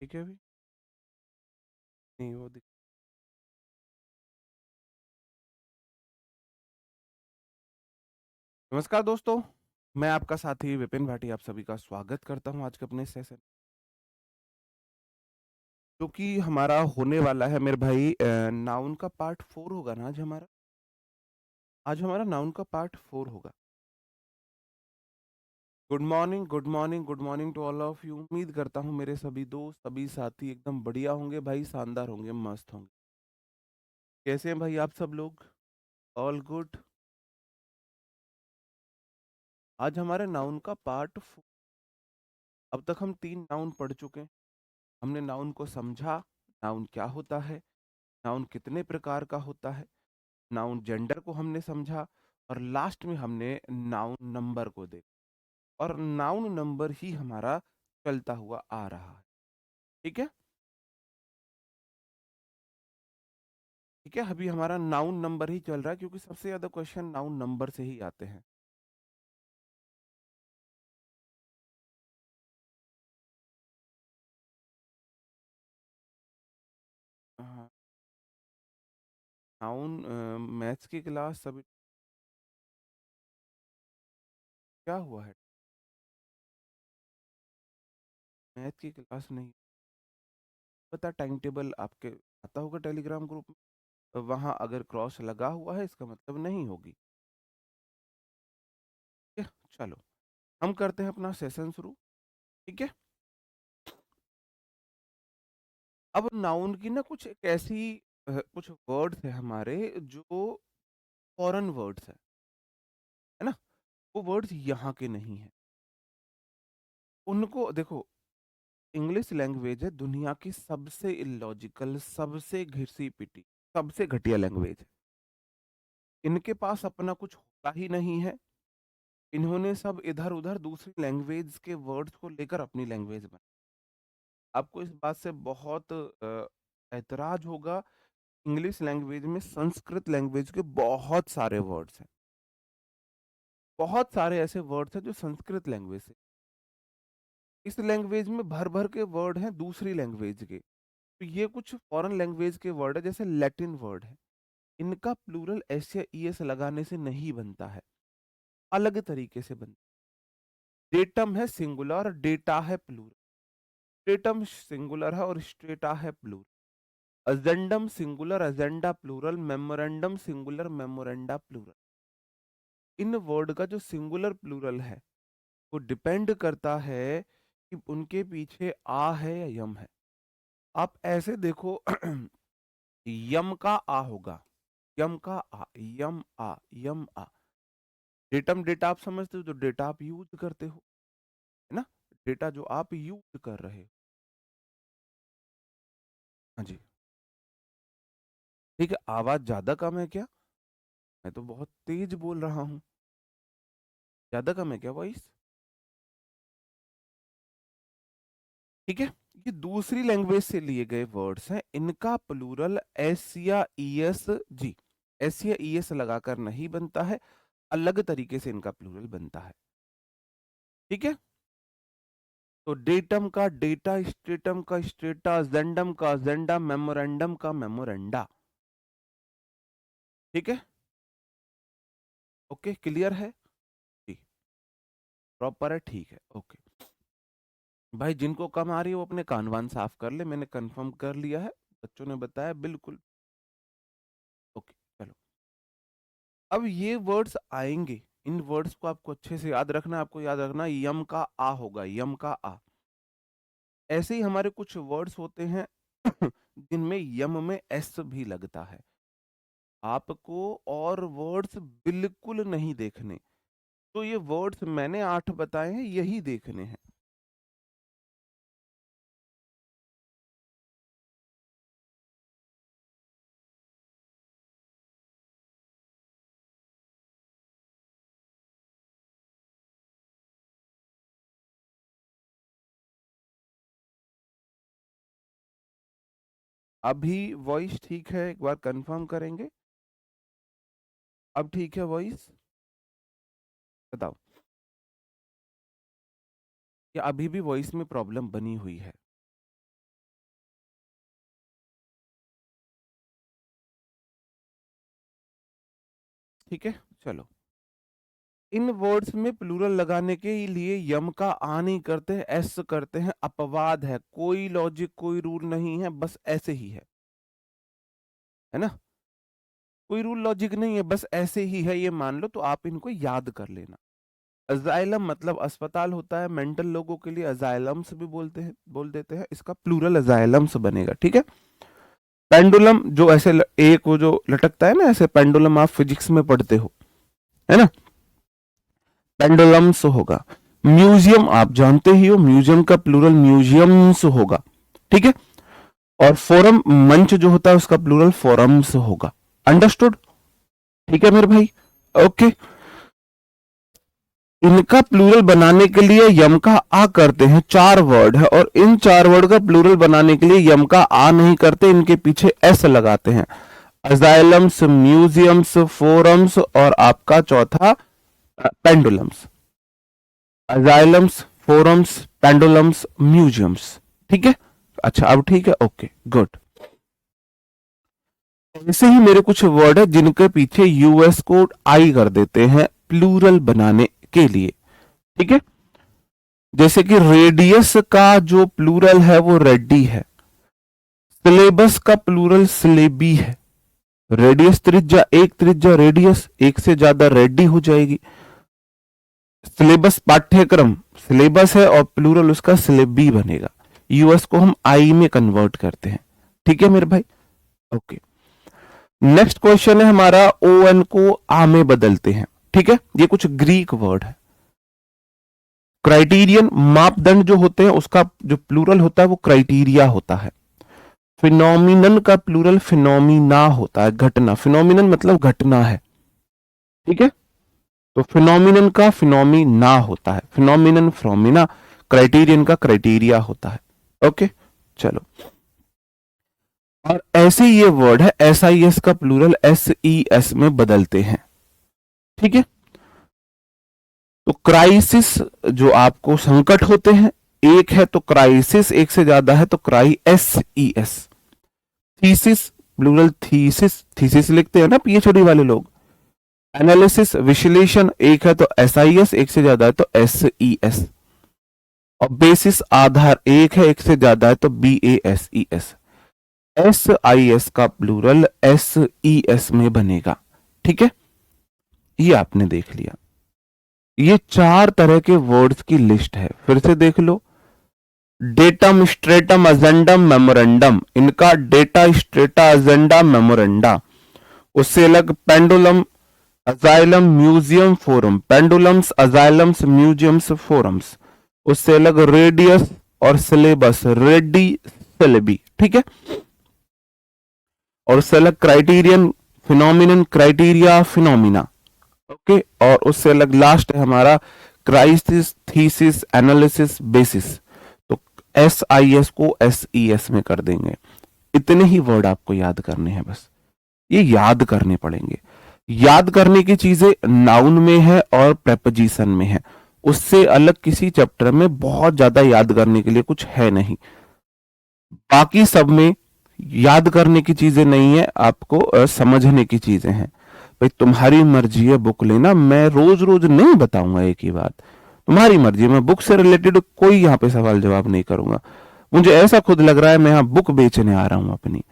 ठीक है अभी? नहीं वो दिख नमस्कार दोस्तों, मैं आपका साथी विपिन भाटी आप सभी का स्वागत करता हूँ आज के अपने सेशन जो कि हमारा होने वाला है मेरे भाई नाउन का पार्ट 4 होगा ना आज हमारा नाउन का पार्ट 4 होगा। Good morning, good morning, good morning to all of you. उम्मीद करता हूँ मेरे सभी दोस्त, सभी साथी एकदम बढ़िया होंगे भाई, शानदार होंगे, मस्त होंगे। कैसे हैं भाई आप सब लोग? All good? आज हमारे नाउन का पार्ट 4। अब तक हम 3 नाउन पढ़ चुके हैं। हमने नाउन को समझा, नाउन क्या होता है, नाउन कितने प्रकार का होता है, नाउन जेंडर को हमने समझा और लास्ट में हमने नाउन नंबर को देखा और नाउन नंबर ही हमारा चलता हुआ आ रहा है। ठीक है? ठीक है, अभी हमारा नाउन नंबर ही चल रहा है क्योंकि सबसे ज्यादा क्वेश्चन नाउन नंबर से ही आते हैं। नाउन मैथ्स की क्लास सभी क्या हुआ है? मैथ की क्लास नहीं पता, टाइम टेबल आपके आता होगा टेलीग्राम ग्रुप में, वहां अगर क्रॉस लगा हुआ है इसका मतलब नहीं होगी। ठीक है, चलो हम करते हैं अपना सेशन शुरू। ठीक है, अब नाउन की ना कुछ एक ऐसी कुछ वर्ड्स है हमारे जो फॉरेन वर्ड्स है ना, वो वर्ड्स यहाँ के नहीं है। उनको देखो, इंग्लिश लैंग्वेज है दुनिया की सबसे इलॉजिकल, सबसे घिसी पिटी, सबसे घटिया लैंग्वेज है। इनके पास अपना कुछ होता ही नहीं है। इन्होंने सब इधर उधर दूसरी लैंग्वेज के वर्ड्स को लेकर अपनी लैंग्वेज बना। आपको इस बात से बहुत ऐतराज होगा, इंग्लिश लैंग्वेज में संस्कृत लैंग्वेज के बहुत सारे वर्ड्स हैं। बहुत सारे ऐसे वर्ड्स हैं जो संस्कृत लैंग्वेज से, इस लैंग्वेज में भर भर के वर्ड हैं दूसरी लैंग्वेज के। तो ये कुछ फॉरेन लैंग्वेज के वर्ड है, जैसे लैटिन वर्ड है, इनका प्लूरल एस या ई एस लगाने से नहीं बनता है, अलग तरीके से बनता है। डेटम है सिंगुलर, डेटा है प्लूरल। डेटम सिंगुलर है और स्ट्रेटा है plural. Agendum singular, agenda plural, memorandum singular, memoranda plural. इन वर्ड का जो सिंगुलर प्लूरल है वो डिपेंड करता है कि उनके पीछे आ है या यम है। आप ऐसे देखो यम का आ होगा, यम का आ, यम आ, यम आ। डेटम डेटा आप समझते हो, जो डेटा आप यूज करते हो, है ना, डेटा जो आप यूज कर रहे हो। हाँ जी। ठीक है, आवाज ज्यादा कम है क्या? मैं तो बहुत तेज बोल रहा हूँ। ज्यादा कम है क्या वॉइस? ठीक है, ये दूसरी लैंग्वेज से लिए गए वर्ड्स हैं, इनका प्लूरल एस या ई एस, जी, एस या ई एस लगाकर नहीं बनता है, अलग तरीके से इनका प्लूरल बनता है। ठीक है, तो डेटम का डेटा, स्ट्रेटम का स्ट्रेटा, जेंडम का जेंडा, मेमोरेंडम का मेमोरेंडा। ठीक है, ओके, क्लियर है? जी, प्रॉपर है, ठीक है, ओके। भाई जिनको कम आ रही है वो अपने कान वान साफ कर ले, मैंने कंफर्म कर लिया है, बच्चों ने बताया बिल्कुल। ओके, चलो, अब ये वर्ड्स आएंगे, इन वर्ड्स को आपको अच्छे से याद रखना है। आपको याद रखना है, यम का आ होगा, यम का आ। ऐसे ही हमारे कुछ वर्ड्स होते हैं जिनमें यम में एस भी लगता है। आपको और वर्ड्स बिल्कुल नहीं देखने, तो ये वर्ड्स मैंने 8 बताए हैं यही देखने हैं। अभी वॉइस ठीक है? एक बार कंफर्म करेंगे। अब ठीक है वॉइस? बताओ, या अभी भी वॉइस में प्रॉब्लम बनी हुई है? ठीक है, चलो। इन वर्ड्स में प्लूरल लगाने के लिए यम का आ नहीं करते हैं, एस करते हैं, अपवाद है, कोई लॉजिक कोई रूल नहीं है, बस ऐसे ही है ना, कोई रूल लॉजिक नहीं है, बस ऐसे ही है, ये मान लो, तो आप इनको याद कर लेना। अजाइलम मतलब अस्पताल होता है, मेंटल लोगों के लिए अजाइलम्स भी बोल देते हैं, इसका प्लूरल अजाइलम्स बनेगा, ठीक है। पेंडुलम जो ऐसे एक वो जो लटकता है ना ऐसे, पेंडुलम आप फिजिक्स में पढ़ते हो, है ना, पेंडुलम्स होगा। म्यूजियम आप जानते ही हो, म्यूजियम का प्लूरल म्यूजियम्स होगा, ठीक है। और फोरम मंच जो होता है उसका प्लूरल फोरम्स होगा। अंडरस्टूड? ठीक है मेरे भाई, ओके। इनका प्लूरल बनाने के लिए यम का आ करते हैं, 4 वर्ड है, और इन 4 वर्ड का प्लूरल बनाने के लिए यम का आ नहीं करते, इनके पीछे एस लगाते हैं। अजाइलम्स, म्यूजियम्स, फोरम्स, और आपका चौथा पेंडुलम्स। अजाइलम्स, फोरम्स, पेंडुलम्स, म्यूजियम्स, ठीक है। अच्छा अब ठीक है, ओके गुड। ऐसे ही मेरे कुछ वर्ड है जिनके पीछे यूएस कोड आई कर देते हैं प्लूरल बनाने के लिए, ठीक है। जैसे कि रेडियस का जो प्लूरल है वो रेडी है, सिलेबस का प्लूरल सिलेबी है, रेडियस त्रिज्या एक, त्रिज्या रेडियस एक से ज्यादा रेडी हो जाएगी। सिलेबस पाठ्यक्रम सिलेबस है और प्लूरल उसका सिलेबी बनेगा, यूएस को हम आई में कन्वर्ट करते हैं, ठीक है मेरे भाई, ओके। नेक्स्ट क्वेश्चन है हमारा, ओ एन को आ में बदलते हैं, ठीक है। ये कुछ ग्रीक वर्ड है। क्राइटेरियन मापदंड जो होते हैं उसका जो प्लूरल होता है वो क्राइटेरिया होता है। फिनोमिनन का प्लूरल फिनोमिना होता है, घटना, फिनोमिनन मतलब घटना है, ठीक है। तो फिनोमिनन का फिनोमिना होता है, फिनोमिनन फ्रोमिना, क्राइटेरियन का क्राइटेरिया होता है, ओके चलो। और ऐसे ये वर्ड है SIS का प्लूरल SES में बदलते हैं, ठीक है। तो क्राइसिस जो आपको संकट होते हैं, एक है तो क्राइसिस, एक से ज्यादा है तो क्राई SES। Thesis plural thesis, thesis लिखते हैं ना PhD वाले लोग। एनालिसिस विश्लेषण, एक है तो SIS, एक से ज्यादा है तो SES। और बेसिस आधार, एक है एक से ज्यादा है तो BASES। SIS का प्लूरल SES में बनेगा, ठीक है। ये आपने देख लिया, ये 4 तरह के वर्ड्स की लिस्ट है, फिर से देख लो। डेटम, स्ट्रेटम, अजेंडम, मेमोरेंडम, इनका डेटा, स्ट्रेटा, अजेंडा, मेमोरेंडा। उससे अलग pendulum, asylum, museum, forum, pendulums, asylums, museums, forums. उससे अलग रेडियस और सिलेबस, रेडी सिलेबी, ठीक है। और उससे अलग criterion, phenomenon, criteria, phenomena, okay. और उससे अलग लास्ट है हमारा क्राइसिस, थीसिस, एनालिसिस, बेसिस। तो SIS को SES में कर देंगे। इतने ही वर्ड आपको याद करने हैं, बस ये याद करने पड़ेंगे। याद करने की चीजें नाउन में है और प्रेपोजिशन में है, उससे अलग किसी चैप्टर में बहुत ज्यादा याद करने के लिए कुछ है नहीं। बाकी सब में याद करने की चीजें नहीं है, आपको समझने की चीजें हैं। भाई तुम्हारी मर्जी है बुक लेना, मैं रोज रोज नहीं बताऊंगा एक ही बात, तुम्हारी मर्जी, मैं बुक से रिलेटेड कोई यहाँ पे सवाल जवाब नहीं करूंगा। मुझे ऐसा खुद लग रहा है मैं यहाँ बुक बेचने आ रहा हूँ, अपनी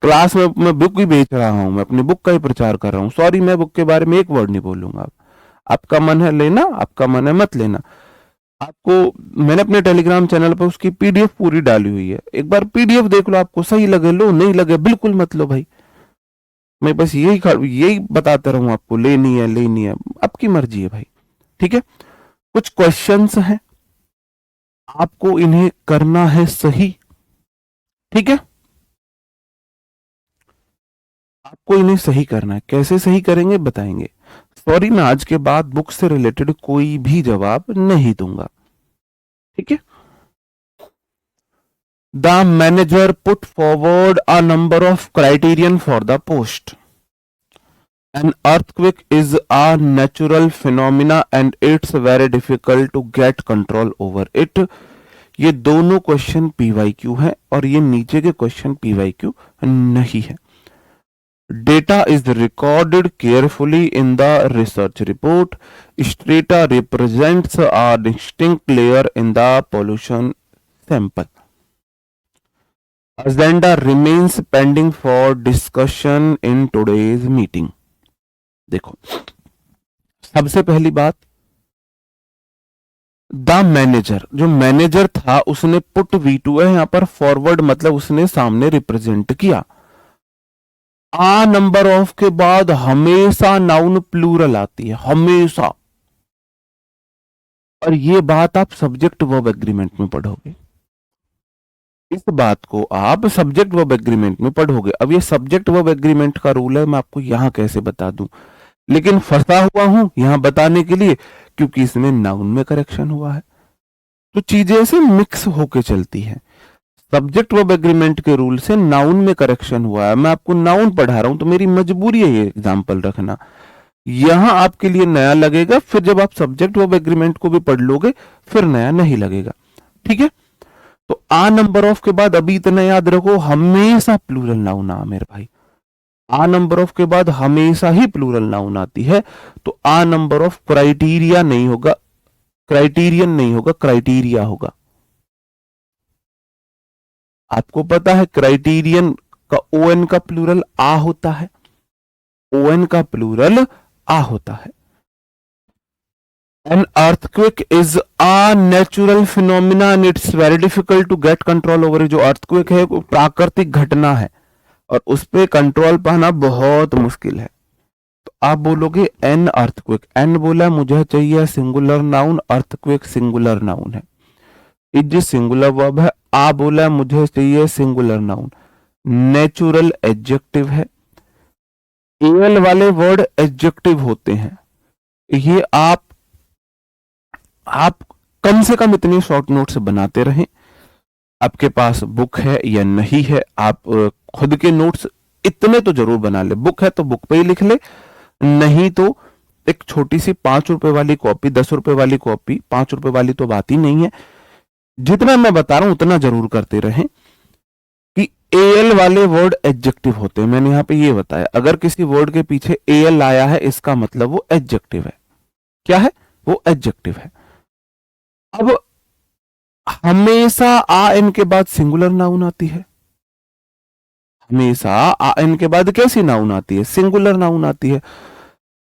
क्लास में मैं बुक ही बेच रहा हूँ, मैं अपनी बुक का ही प्रचार कर रहा हूँ। सॉरी, मैं बुक के बारे में एक वर्ड नहीं बोलूंगा। आपका मन है लेना, आपका मन है मत लेना। आपको मैंने अपने टेलीग्राम चैनल पर उसकी PDF पूरी डाली हुई है, एक बार PDF देख लो, आपको सही लगे लो, नहीं लगे बिल्कुल मत लो भाई। मैं बस यही बताता रहूं आपको, लेनी है, आपकी मर्जी है भाई, ठीक है। कुछ क्वेश्चंस हैं, आपको इन्हें करना है सही, ठीक है। आपको इन्हें सही करना है, कैसे सही करेंगे बताएंगे। सॉरी, मैं आज के बाद बुक से रिलेटेड कोई भी जवाब नहीं दूंगा, ठीक है। The manager put forward a number of criterion for the post. An earthquake is a natural phenomena and it's very difficult to get control over it. ये दोनों क्वेश्चन PYQ है और ये नीचे के क्वेश्चन PYQ नहीं है। Data is recorded carefully in the research report. Strata represents a distinct layer in the pollution sample. Agenda remains pending for discussion in today's meeting. देखो, सबसे पहली बात, द मैनेजर, जो मैनेजर था उसने पुट V2 है, यहां पर फॉरवर्ड मतलब उसने सामने रिप्रेजेंट किया। आ नंबर ऑफ के बाद हमेशा नाउन प्लूरल आती है, हमेशा। और ये बात आप सब्जेक्ट वर्ब एग्रीमेंट में पढ़ोगे, इस बात को आप सब्जेक्ट वर्ब एग्रीमेंट में पढ़ोगे। अब ये सब्जेक्ट वर्ब एग्रीमेंट का रूल है, मैं आपको यहां कैसे बता दूं, लेकिन फंसा हुआ हूं यहां बताने के लिए, क्योंकि इसमें नाउन में करेक्शन हुआ है, तो चीजें ऐसे मिक्स होके चलती हैं। सब्जेक्ट वर्ब एग्रीमेंट के रूल से नाउन में करेक्शन हुआ है, मैं आपको नाउन पढ़ा रहा हूं तो मेरी मजबूरी है ये एग्जाम्पल रखना। यहां आपके लिए नया लगेगा, फिर जब आप सब्जेक्ट वर्ब एग्रीमेंट को भी पढ़ लोगे फिर नया नहीं लगेगा, ठीक है। तो आ नंबर ऑफ के बाद अभी इतना याद रखो, हमेशा प्लूरल नाउन आ मेरे भाई, आ नंबर ऑफ के बाद हमेशा ही प्लूरल नाउन आती है। तो आ नंबर ऑफ क्राइटेरिया नहीं होगा, क्राइटेरियन नहीं होगा, क्राइटेरिया होगा। आपको पता है क्राइटेरियन का ओएन का प्लूरल आ होता है, ओएन का प्लूरल आ होता है। An earthquake is a natural phenomena and it's very difficult to get control over it। जो earthquake है वो प्राकृतिक घटना है और उस पर कंट्रोल पाना बहुत मुश्किल है। तो आप बोलोगे एन अर्थक्वेक, एन बोला मुझे चाहिए singular noun, earthquake singular noun है, इज सिंगुलर वर्ब है, आ बोला मुझे चाहिए सिंगुलर नाउन, नेचुरल एडजेक्टिव है। एल वाले वर्ड एडजेक्टिव होते हैं, ये आप कम से कम इतनी शॉर्ट नोट्स बनाते रहें। आपके पास बुक है या नहीं है, आप खुद के नोट्स इतने तो जरूर बना ले, बुक है तो बुक पे ही लिख ले, नहीं तो एक छोटी सी 5 रुपए वाली कॉपी, 10 रुपए वाली कॉपी, 5 रुपए वाली तो बात ही नहीं है, जितना मैं बता रहा हूं उतना जरूर करते रहें कि एल वाले वर्ड एडजेक्टिव होते हैं। मैंने यहां पे ये बताया, अगर किसी वर्ड के पीछे एल आया है इसका मतलब वो एडजेक्टिव है। क्या है वो? एडजेक्टिव है। अब हमेशा आ एन के बाद सिंगुलर नाउन आती है, हमेशा आ एन के बाद कैसी नाउन आती है? सिंगुलर नाउन आती है।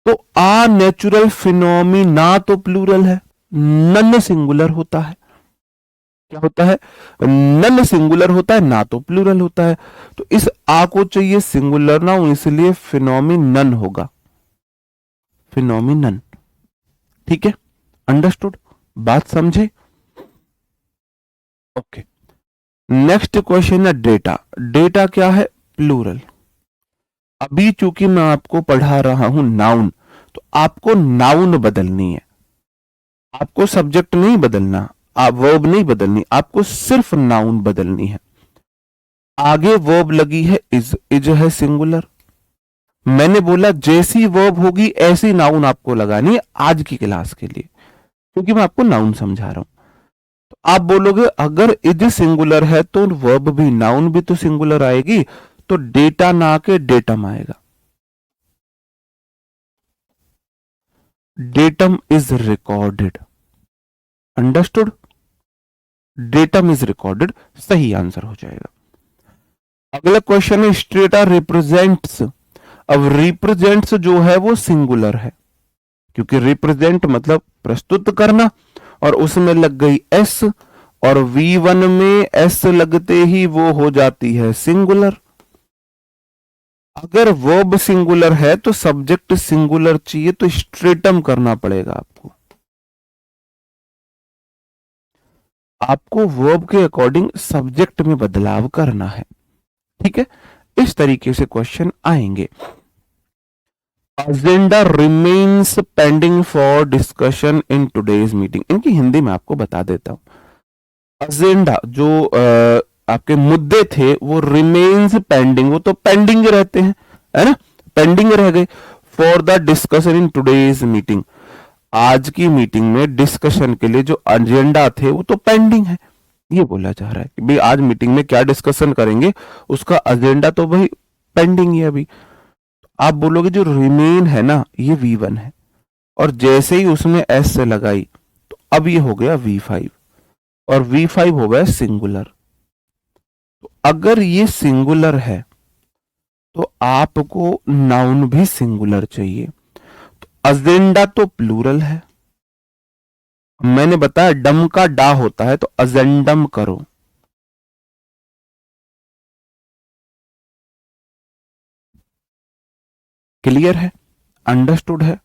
तो आ नेचुरल फिनोमिना तो प्लूरल है, नन सिंगुलर होता है। क्या होता है? नन सिंगुलर होता है, ना तो प्लूरल होता है। तो इस आ को चाहिए सिंगुलर नाउन, इसलिए फिनोमिनन होगा, फिनोमिनन। ठीक है, अंडरस्टूड, बात समझे? ओके, नेक्स्ट क्वेश्चन है डेटा। डेटा क्या है? प्लूरल। अभी चूंकि मैं आपको पढ़ा रहा हूं नाउन, तो आपको नाउन बदलनी है, आपको सब्जेक्ट नहीं बदलना, आप वर्ब नहीं बदलनी, आपको सिर्फ नाउन बदलनी है। आगे वर्ब लगी है इज, इज है सिंगुलर। मैंने बोला जैसी वर्ब होगी ऐसी नाउन आपको लगानी है आज की क्लास के लिए, क्योंकि मैं आपको नाउन समझा रहा हूं। तो आप बोलोगे अगर इज सिंगुलर है तो वर्ब भी, नाउन भी तो सिंगुलर आएगी, तो डेटा ना आके डेटम आएगा। Datum is recorded, understood? Datum is recorded सही आंसर हो जाएगा। अगला क्वेश्चन है स्ट्रेटा रिप्रेजेंट्स। अब रिप्रेजेंट्स जो है वो सिंगुलर है, क्योंकि रिप्रेजेंट मतलब प्रस्तुत करना, और उसमें लग गई एस, और V1 में एस लगते ही वो हो जाती है सिंगुलर। अगर वर्ब सिंगुलर है तो सब्जेक्ट सिंगुलर चाहिए, तो स्ट्रेटम करना पड़ेगा आपको, आपको वर्ब के अकॉर्डिंग सब्जेक्ट में बदलाव करना है। ठीक है, इस तरीके से क्वेश्चन आएंगे। Agenda remains pending for discussion in today's meeting. इनकी हिंदी में आपको बता देता हूं। एजेंडा जो आपके मुद्दे थे वो रिमेन्स पेंडिंग, वो तो पेंडिंग रहते हैं, है ना, पेंडिंग रह गए। For the discussion in today's meeting, आज की मीटिंग में डिस्कशन के लिए जो एजेंडा थे वो तो पेंडिंग है। ये बोला जा रहा है कि भाई आज मीटिंग में क्या डिस्कशन करेंगे, उसका एजेंडा तो भाई पेंडिंग ही है अभी। आप बोलोगे जो रिमेन है ना ये V1 है, और जैसे ही उसमें S से लगाई तो अब ये हो गया V5, और V5 हो गया सिंगुलर। तो अगर ये सिंगुलर है तो आपको नाउन भी सिंगुलर चाहिए। तो अजेंडा तो प्लूरल है, मैंने बताया डम का डा होता है तो अजेंडम करो। क्लियर है, अंडरस्टूड है?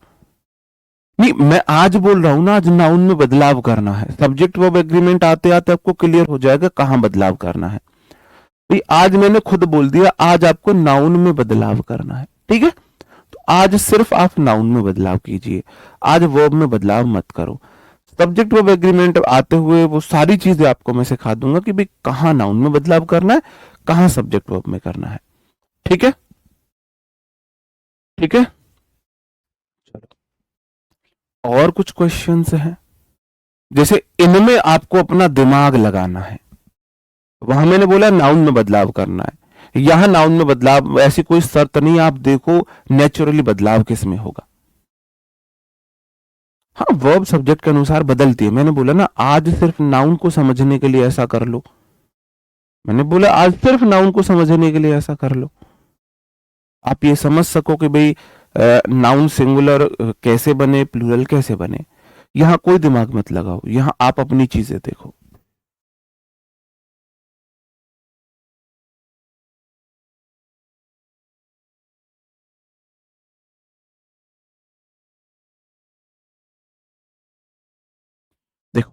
नहीं, मैं आज बोल रहा हूं ना, आज नाउन में बदलाव करना है। सब्जेक्ट वर्ब एग्रीमेंट आते आते आपको क्लियर हो जाएगा कहां बदलाव करना है। भाई आज मैंने खुद बोल दिया, आज आपको नाउन में बदलाव करना है, ठीक है? तो आज सिर्फ आप नाउन में बदलाव कीजिए, आज वर्ब में बदलाव मत करो। सब्जेक्ट वर्ब एग्रीमेंट आते हुए वो सारी चीजें आपको मैं सिखा दूंगा कि भाई कहां नाउन में बदलाव करना है, कहां सब्जेक्ट वर्ब में करना है। ठीक है, ठीक है। और कुछ क्वेश्चंस हैं? जैसे इनमें आपको अपना दिमाग लगाना है, वहां मैंने बोला नाउन में बदलाव करना है, यहां नाउन में बदलाव ऐसी कोई शर्त नहीं, आप देखो नेचुरली बदलाव किस में होगा। हाँ, वर्ब सब्जेक्ट के अनुसार बदलती है। मैंने बोला ना आज सिर्फ नाउन को समझने के लिए ऐसा कर लो, मैंने बोला आज सिर्फ नाउन को समझने के लिए ऐसा कर लो, आप ये समझ सको कि भाई नाउन सिंगुलर कैसे बने, प्लूरल कैसे बने। यहां कोई दिमाग मत लगाओ, यहां आप अपनी चीजें देखो। देखो,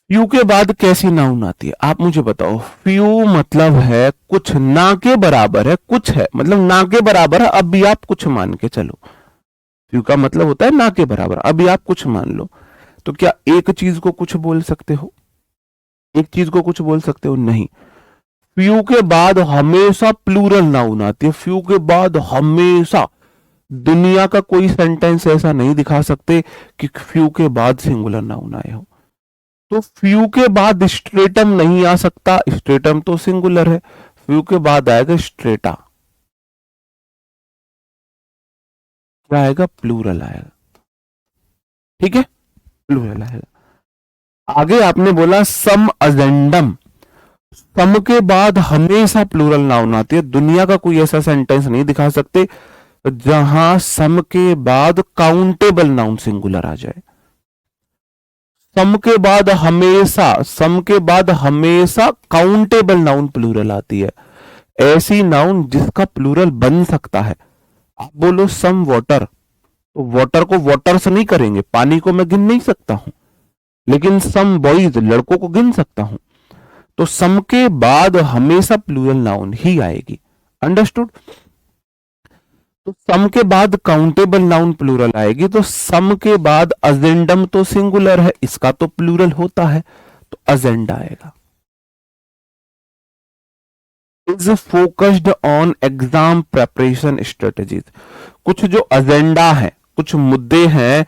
फ्यू के बाद कैसी नाउन आती है आप मुझे बताओ। फ्यू मतलब है कुछ, ना के बराबर है, कुछ है मतलब ना के बराबर है, अब भी आप कुछ मान के चलो। फ्यू का मतलब होता है ना के बराबर, अभी आप कुछ मान लो। तो क्या एक चीज को कुछ बोल सकते हो? एक चीज को कुछ बोल सकते हो? नहीं। फ्यू के बाद हमेशा प्लूरल नाउन आती है, फ्यू के बाद हमेशा। दुनिया का कोई सेंटेंस ऐसा नहीं दिखा सकते कि फ्यू के बाद सिंगुलर नाउन आए हो। तो फ्यू के बाद स्ट्रेटम नहीं आ सकता, स्ट्रेटम तो सिंगुलर है। फ्यू के बाद आएगा स्ट्रेटा, क्या आएगा? प्लूरल आएगा। ठीक है, प्लूरल आएगा। आगे आपने बोला सम अजेंडम, सम के बाद हमेशा प्लूरल नाउन आती है, दुनिया का कोई ऐसा सेंटेंस नहीं दिखा सकते जहां सम के बाद काउंटेबल नाउन सिंगुलर आ जाए। सम के बाद हमेशा, सम के बाद हमेशा काउंटेबल नाउन प्लूरल आती है, ऐसी नाउन जिसका प्लूरल बन सकता है। आप बोलो सम वाटर, तो वाटर को वाटर से नहीं करेंगे, पानी को मैं गिन नहीं सकता हूं, लेकिन सम बॉयज, लड़कों को गिन सकता हूं। तो सम के बाद हमेशा प्लूरल नाउन ही आएगी। अंडरस्टूड? तो सम के बाद काउंटेबल नाउन प्लूरल आएगी, तो सम के बाद अजेंडम तो सिंगुलर है, इसका तो प्लूरल होता है, तो अजेंडा आएगा। Is focused on exam preparation strategies, कुछ जो अजेंडा है, कुछ मुद्दे हैं,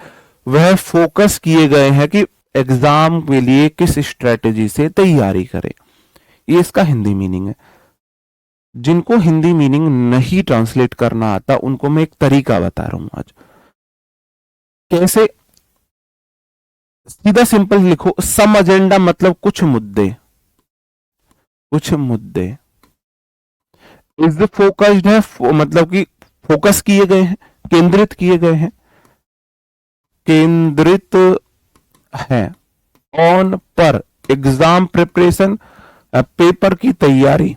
वह फोकस किए गए हैं कि एग्जाम के लिए किस स्ट्रेटेजी से तैयारी करें। ये इसका हिंदी मीनिंग है। जिनको हिंदी मीनिंग नहीं ट्रांसलेट करना आता उनको मैं एक तरीका बता रहा हूं आज। कैसे? सीधा सिंपल लिखो, सम एजेंडा मतलब कुछ मुद्दे, कुछ मुद्दे। इज फोकस्ड है मतलब कि फोकस किए गए हैं, केंद्रित किए गए हैं, केंद्रित है। ऑन पर, एग्जाम प्रिपरेशन, पेपर की तैयारी।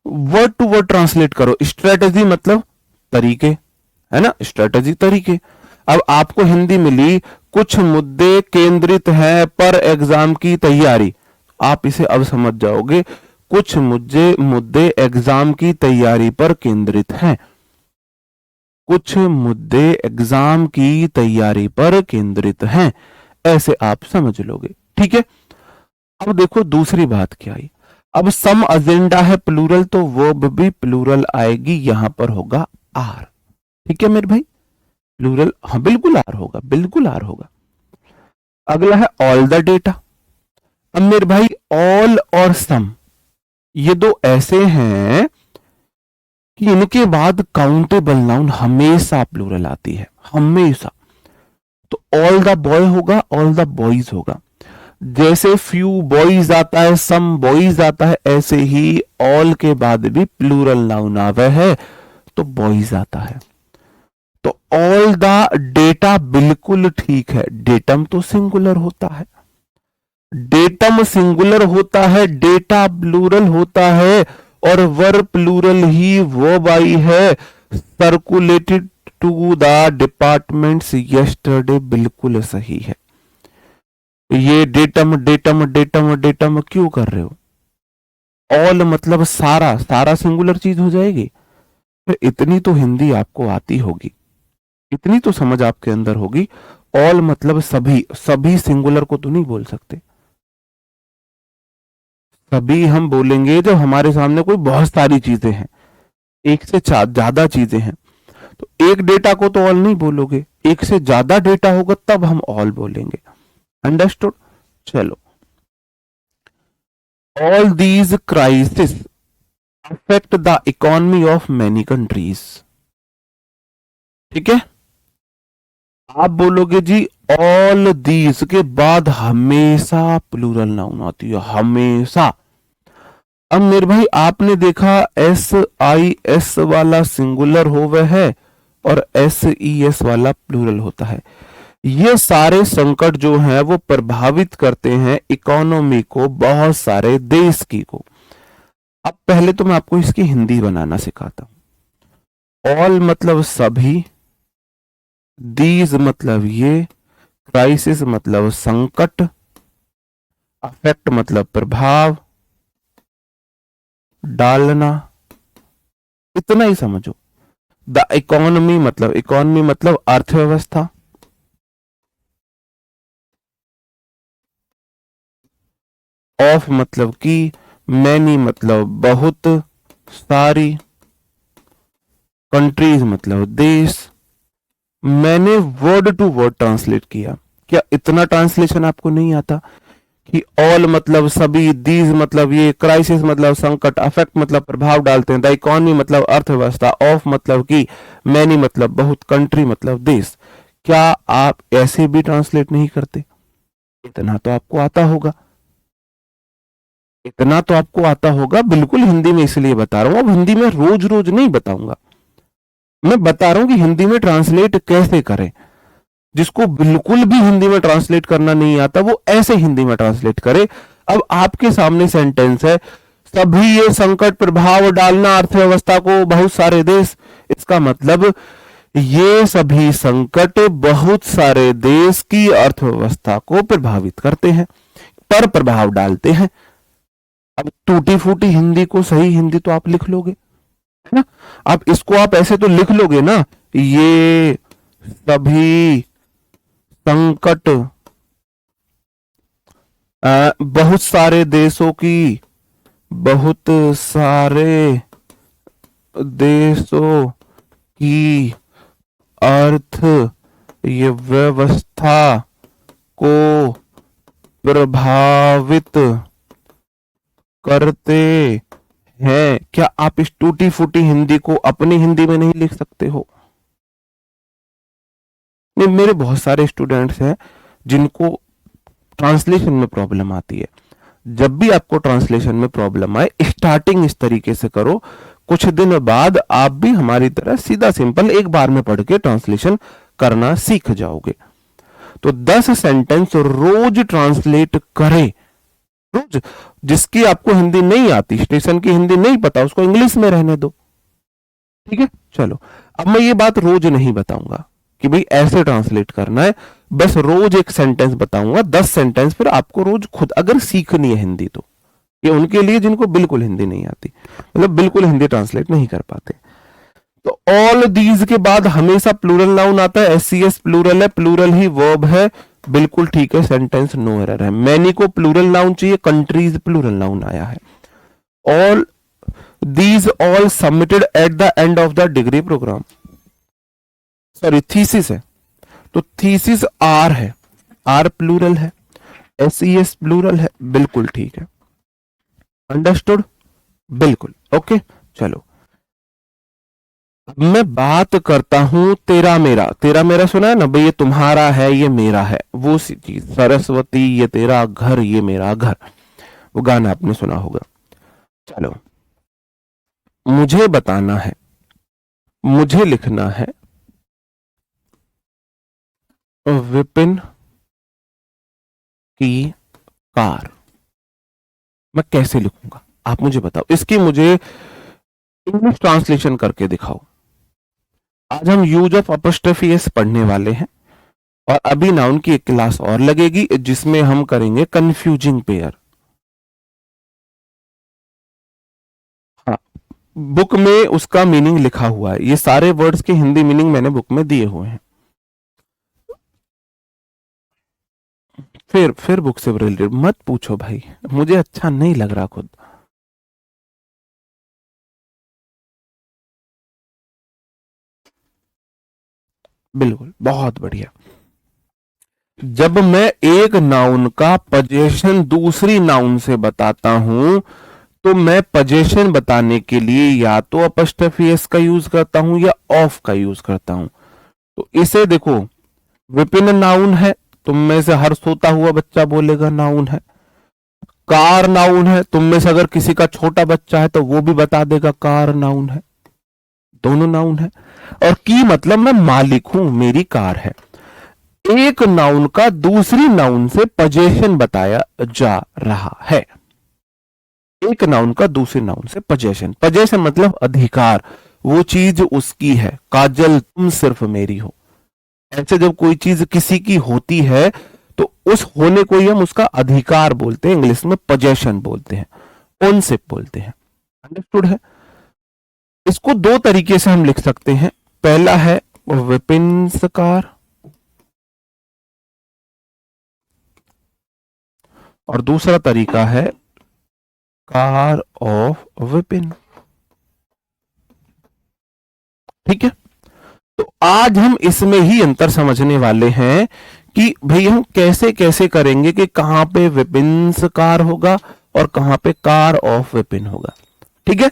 वर्ड टू वर्ड ट्रांसलेट करो। स्ट्रेटेजी मतलब तरीके, है ना, स्ट्रेटेजी तरीके। अब आपको हिंदी मिली कुछ मुद्दे केंद्रित हैं पर एग्जाम की तैयारी, आप इसे अब समझ जाओगे। कुछ मुद्दे एग्जाम की तैयारी पर केंद्रित हैं, कुछ मुद्दे एग्जाम की तैयारी पर केंद्रित हैं, ऐसे आप समझ लोगे। ठीक है, अब देखो दूसरी बात क्या आई। अब सम एजेंडा है प्लूरल, तो वर्ब भी प्लूरल आएगी, यहां पर होगा आर। ठीक है मेरे भाई, प्लूरल, हाँ बिल्कुल आर होगा, बिल्कुल आर होगा। अगला है ऑल द डेटा। अब मेरे भाई ऑल और सम, ये दो ऐसे हैं कि इनके बाद काउंटेबल नाउन हमेशा प्लूरल आती है, हमेशा। तो ऑल द बॉय होगा, ऑल द बॉयज होगा। जैसे फ्यू बॉयज आता है, सम बॉयज आता है, ऐसे ही ऑल के बाद भी प्लूरल नाउन आवे है तो बॉयज आता है। तो ऑल द डेटा बिल्कुल ठीक है, डेटम तो सिंगुलर होता है, डेटम सिंगुलर होता है, डेटा प्लूरल होता है, और वर प्लूरल ही वर्ब आई है। Circulated to the departments yesterday बिल्कुल सही है। ये डेटम डेटम डेटम डेटम क्यों कर रहे हो? ऑल मतलब सारा, सारा सिंगुलर चीज हो जाएगी। फिर इतनी तो हिंदी आपको आती होगी, इतनी तो समझ आपके अंदर होगी। ऑल मतलब सभी, सभी सिंगुलर को तो नहीं बोल सकते। सभी हम बोलेंगे जब हमारे सामने कोई बहुत सारी चीजें हैं, एक से ज्यादा चीजें हैं। तो एक डेटा को तो ऑल नहीं बोलोगे, एक से ज्यादा डेटा होगा तब हम ऑल बोलेंगे। अंडरस्टूड? चलो, all these crisis affect the economy of many countries. ठीक है, आप बोलोगे जी ऑल दीज के बाद हमेशा प्लूरल नाउन आती है, हमेशा। अब मेरे भाई आपने देखा SIS वाला सिंगुलर होवे है और SES वाला प्लूरल होता है। ये सारे संकट जो हैं वो प्रभावित करते हैं इकोनॉमी को, बहुत सारे देश की को। अब पहले तो मैं आपको इसकी हिंदी बनाना सिखाता हूं। ऑल मतलब सभी, दीज मतलब ये, क्राइसिस मतलब संकट, अफेक्ट मतलब प्रभाव डालना, इतना ही समझो। द इकोनॉमी मतलब अर्थव्यवस्था, ऑफ मतलब की, मैनी मतलब बहुत सारी, कंट्रीज मतलब देश। मैंने वर्ड टू वर्ड ट्रांसलेट किया। क्या इतना ट्रांसलेशन आपको नहीं आता कि ऑल मतलब सभी, दीज मतलब ये, क्राइसिस मतलब संकट, अफेक्ट मतलब प्रभाव डालते हैं, द इकोनॉमी मतलब अर्थव्यवस्था, ऑफ मतलब की, मैनी मतलब बहुत, कंट्री मतलब देश। क्या आप ऐसे भी ट्रांसलेट नहीं करते? इतना तो आपको आता होगा, इतना तो आपको आता होगा। बिल्कुल हिंदी में इसलिए बता रहा हूं, अब हिंदी में रोज रोज नहीं बताऊंगा, मैं बता रहा हूं कि हिंदी में ट्रांसलेट कैसे करें। जिसको बिल्कुल भी हिंदी में ट्रांसलेट करना नहीं आता वो ऐसे हिंदी में ट्रांसलेट करे। अब आपके सामने सेंटेंस है, सभी ये संकट प्रभाव डालना अर्थव्यवस्था को, बहुत सारे देश। इसका मतलब ये सभी संकट बहुत सारे देश की अर्थव्यवस्था को प्रभावित करते हैं, पर प्रभाव डालते हैं। अब टूटी फूटी हिंदी को सही हिंदी तो आप लिख लोगे, है ना? आप इसको आप ऐसे तो लिख लोगे ना, ये सभी संकट बहुत सारे देशों की, बहुत सारे देशों की अर्थ ये व्यवस्था को प्रभावित करते हैं। क्या आप इस टूटी फूटी हिंदी को अपनी हिंदी में नहीं लिख सकते हो? नहीं, मेरे बहुत सारे स्टूडेंट्स हैं जिनको ट्रांसलेशन में प्रॉब्लम आती है। जब भी आपको ट्रांसलेशन में प्रॉब्लम आए, स्टार्टिंग इस तरीके से करो, कुछ दिन बाद आप भी हमारी तरह सीधा सिंपल एक बार में पढ़ के ट्रांसलेशन करना सीख जाओगे। तो 10 सेंटेंस रोज ट्रांसलेट करें, रोज। जिसकी आपको हिंदी नहीं आती, स्टेशन की हिंदी नहीं पता, उसको इंग्लिश में रहने दो। ठीक है, चलो। अब मैं ये बात रोज नहीं बताऊंगा कि भाई ऐसे ट्रांसलेट करना है, बस रोज एक सेंटेंस बताऊंगा, 10 सेंटेंस फिर आपको रोज खुद अगर सीखनी है हिंदी तो। ये उनके लिए जिनको बिल्कुल हिंदी नहीं आती, मतलब बिल्कुल हिंदी ट्रांसलेट नहीं कर पाते। तो ऑल दीज के बाद हमेशा प्लूरल नाउन आता है, SCS प्लूरल है, प्लूरल ही वर्ब है, बिल्कुल ठीक है, सेंटेंस नो एरर है। मैनी को प्लूरल नाउन चाहिए, कंट्रीज प्लूरल नाउन आया है। All these all submitted at the end of the degree programme, sorry thesis है, तो थीसिस आर है, आर प्लूरल है, SES प्लूरल है, बिल्कुल ठीक है। अंडरस्टूड? बिल्कुल ओके। चलो, अब मैं बात करता हूं तेरा मेरा। तेरा मेरा सुना है ना भाई, ये तुम्हारा है ये मेरा है, वो सी चीज। सरस्वती ये तेरा घर ये मेरा घर, वो गाना आपने सुना होगा। चलो, मुझे बताना है, मुझे लिखना है विपिन की कार। मैं कैसे लिखूंगा आप मुझे बताओ, इसकी मुझे इंग्लिश ट्रांसलेशन करके दिखाओ। आज हम यूज ऑफ अपॉस्ट्रोफी एस पढ़ने वाले हैं, और अभी नाउन की एक क्लास और लगेगी जिसमें हम करेंगे कंफ्यूजिंग पेयर। हाँ, बुक में उसका मीनिंग लिखा हुआ है, ये सारे वर्ड्स के हिंदी मीनिंग मैंने बुक में दिए हुए हैं। फिर बुक से रिलेटेड मत पूछो भाई, मुझे अच्छा नहीं लग रहा खुद। बिल्कुल, बहुत बढ़िया। जब मैं एक नाउन का पोजीशन दूसरी नाउन से बताता हूं, तो मैं पोजीशन बताने के लिए या तो अपॉस्ट्रोफी एस का यूज करता हूं या ऑफ का यूज करता हूं। तो इसे देखो, विपिन नाउन है, तुम में से हर सोता हुआ बच्चा बोलेगा नाउन है। कार नाउन है, तुम में से अगर किसी का छोटा बच्चा है तो वो भी बता देगा कार नाउन है। दोनों नाउन है। और की मतलब मैं मालिक हूं, मेरी कार है। एक नाउन का दूसरी नाउन से पोजीशन बताया जा रहा है। एक नाउन का दूसरे नाउन से पोजीशन, पोजीशन मतलब अधिकार, वो चीज उसकी है। काजल तुम सिर्फ मेरी हो, ऐसे जब कोई चीज किसी की होती है तो उस होने को ही हम उसका अधिकार बोलते हैं, इंग्लिश में पोजीशन बोलते हैं, ओनशिप बोलते हैं। अंडरस्टूड है। इसको दो तरीके से हम लिख सकते हैं। पहला है विपिन्स कार, और दूसरा तरीका है कार ऑफ विपिन। ठीक है, तो आज हम इसमें ही अंतर समझने वाले हैं कि भाई हम कैसे कैसे करेंगे कि कहां पे विपिन्स कार होगा और कहां पे कार ऑफ विपिन होगा। ठीक है,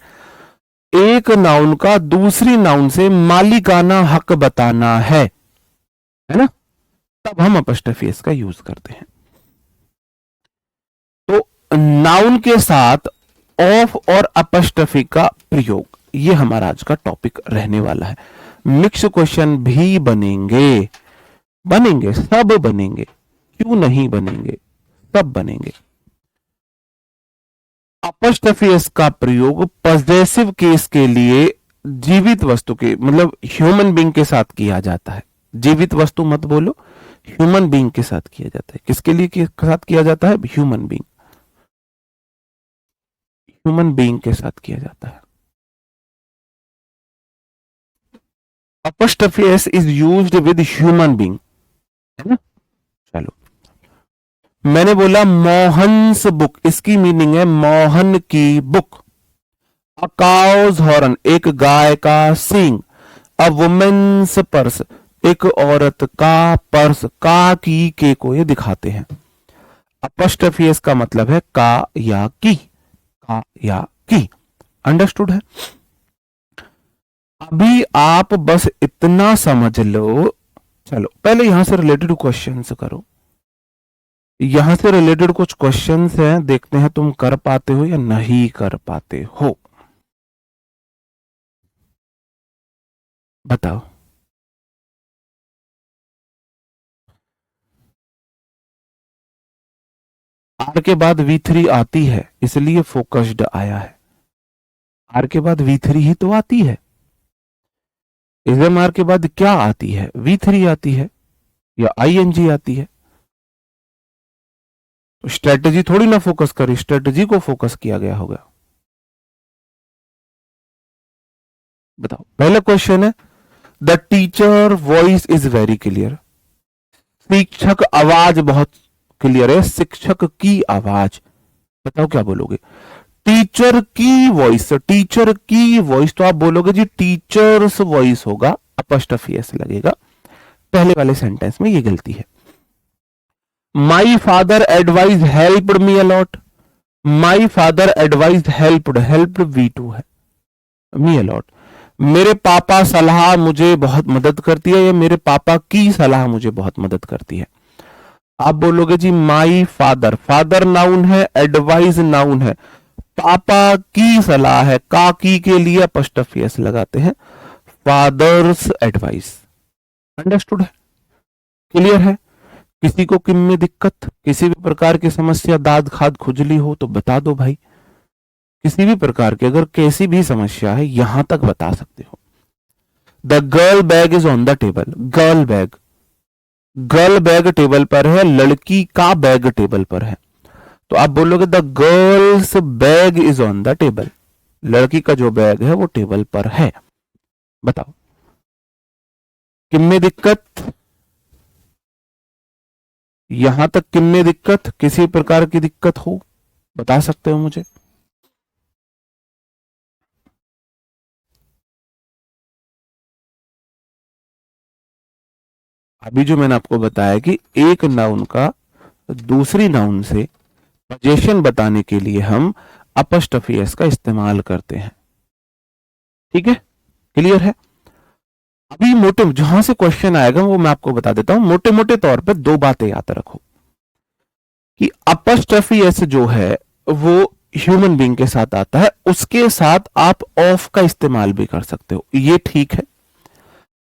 एक नाउन का दूसरी नाउन से मालिकाना हक बताना है ना, तब हम अपॉस्ट्रोफी एस का यूज करते हैं। तो नाउन के साथ ऑफ और अपॉस्ट्रोफी का प्रयोग, ये हमारा आज का टॉपिक रहने वाला है। मिक्स क्वेश्चन भी बनेंगे, बनेंगे सब बनेंगे, क्यों नहीं बनेंगे, सब बनेंगे। अपॉस्ट्रोफी एस का प्रयोग पॉजेसिव केस के लिए जीवित वस्तु के मतलब ह्यूमन बीइंग के साथ किया जाता है। जीवित वस्तु मत बोलो, ह्यूमन बीइंग के साथ किया जाता है। किसके लिए के साथ किया जाता है? ह्यूमन बीइंग, ह्यूमन बीइंग के साथ किया जाता है। Apostrophe S is used with human being, है ना। चलो, मैंने बोला मोहन्स बुक, इसकी मीनिंग है मोहन की बुक। अ काउज हॉर्न, एक गाय का सींग। अ वुमेन्स पर्स, एक औरत का पर्स। का की के को ये दिखाते हैं। अपॉस्ट्रोफी एस का मतलब है का या की, का या की। अंडरस्टूड है। अभी आप बस इतना समझ लो। चलो पहले यहां से रिलेटेड क्वेश्चंस करो, यहां से रिलेटेड कुछ क्वेश्चंस हैं, देखते हैं तुम कर पाते हो या नहीं कर पाते हो। बताओ। आर के बाद V3 आती है, इसलिए फोकस्ड आया है। आर के बाद V3 ही तो आती है। एसएमआर के बाद क्या आती है? V3 आती है या ING आती है। तो स्ट्रेटजी थोड़ी ना फोकस करी, स्ट्रेटजी को फोकस किया गया होगा। बताओ, पहला क्वेश्चन है the teacher voice is very clear. शिक्षक आवाज बहुत क्लियर है, शिक्षक की आवाज। बताओ क्या बोलोगे? टीचर की वॉइस, टीचर की वॉइस तो आप बोलोगे जी टीचर्स वॉइस होगा, अपॉस्ट्रोफी एस लगेगा। पहले वाले सेंटेंस में ये गलती है। My father advise helped me a lot, my father advise helped, helped V2 है, मी अलॉट। मेरे पापा सलाह मुझे बहुत मदद करती है, या मेरे पापा की सलाह मुझे बहुत मदद करती है। आप बोलोगे जी माई फादर, फादर नाउन है, एडवाइज नाउन है, पापा की सलाह है, का की के लिए अपॉस्ट्रोफी एस लगाते हैं, फादर्स एडवाइस। अंडरस्टूड है, क्लियर है। किसी को किम में दिक्कत, किसी भी प्रकार की समस्या, दाद खाद खुजली हो तो बता दो भाई, किसी भी प्रकार की अगर कैसी भी समस्या है यहां तक बता सकते हो। The girl bag is on the table, girl bag, girl bag table पर है, लड़की का बैग टेबल पर है, तो आप बोलोगे the girls bag is on the table, लड़की का जो बैग है वो टेबल पर है। बताओ किम में दिक्कत, यहां तक किम में दिक्कत, किसी प्रकार की दिक्कत हो बता सकते हो मुझे। अभी जो मैंने आपको बताया कि एक नाउन का दूसरी नाउन से पोजीशन बताने के लिए हम अपॉस्ट्रोफी एस का इस्तेमाल करते हैं, ठीक है, क्लियर है। अभी मोटे जहां से क्वेश्चन आएगा वो मैं आपको बता देता हूं, मोटे मोटे तौर पे दो बातें याद रखो कि अपॉस्ट्रोफी एस जो है वो ह्यूमन बीइंग के साथ आता है, उसके साथ आप ऑफ का इस्तेमाल भी कर सकते हो, ये ठीक है।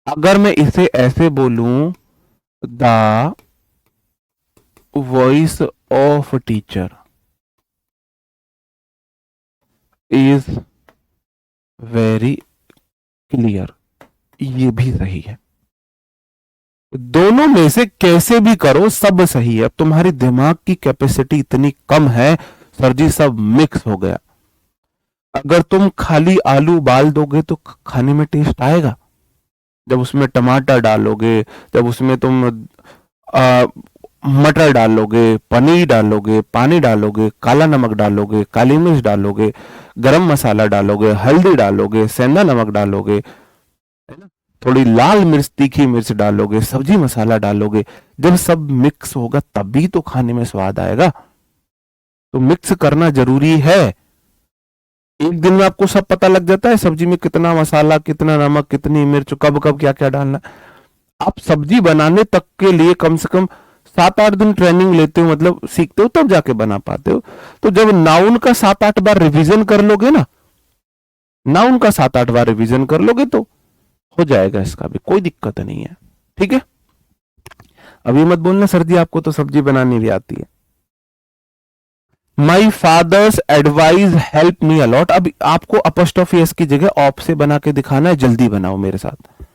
अगर मैं इसे ऐसे बोलूं, the voice of teacher is very clear, ये भी सही है। दोनों में से कैसे भी करो सब सही है। अब तुम्हारी दिमाग की कैपेसिटी इतनी कम है सर जी, सब मिक्स हो गया। अगर तुम खाली आलू उबाल दोगे तो खाने में टेस्ट आएगा, जब उसमें टमाटर डालोगे, जब उसमें तुम मटर डालोगे, पनीर डालोगे, पानी डालोगे, काला नमक डालोगे, काली मिर्च डालोगे, गरम मसाला डालोगे, हल्दी डालोगे, सेंधा नमक डालोगे, है ना, थोड़ी लाल मिर्च, तीखी मिर्च डालोगे, सब्जी मसाला डालोगे, जब सब मिक्स होगा तभी तो खाने में स्वाद आएगा। तो मिक्स करना जरूरी है। एक दिन में आपको सब पता लग जाता है सब्जी में कितना मसाला, कितना नमक, कितनी मिर्च, कब कब क्या क्या डालना। आप सब्जी बनाने तक के लिए कम से कम 7-8 दिन ट्रेनिंग लेते हो, मतलब सीखते हो, तब जाके बना पाते हो। तो जब नाउन का 7-8 बार रिवीजन कर लोगे ना, नाउन का 7-8 बार रिवीजन कर लोगे तो हो जाएगा, इसका भी कोई दिक्कत नहीं है, ठीक है। अभी मत बोलना सर जी आपको तो सब्जी बनानी भी आती है। My father's advise help me a lot, अब आपको अपॉस्ट्रोफी एस की जगह ऑफ से बना के दिखाना है, जल्दी बनाओ मेरे साथ,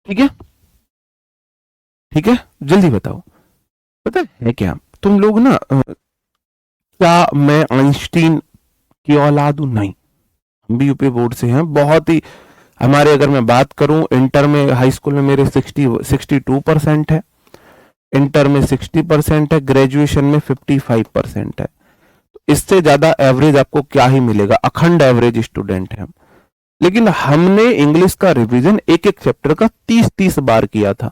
ठीक है, ठीक है, जल्दी बताओ। पता है क्या तुम लोग ना, क्या मैं आइंस्टीन की औलाद हूं? नहीं, हम भी यूपी बोर्ड से हैं, बहुत ही हमारे, अगर मैं बात करूं इंटर में, हाई स्कूल में मेरे 62% है, इंटर में 60% है, ग्रेजुएशन में 55% है। इससे ज्यादा एवरेज आपको क्या ही मिलेगा, अखंड एवरेज स्टूडेंट है हम। लेकिन हमने इंग्लिश का रिवीजन एक एक चैप्टर का 30-30 बार किया था,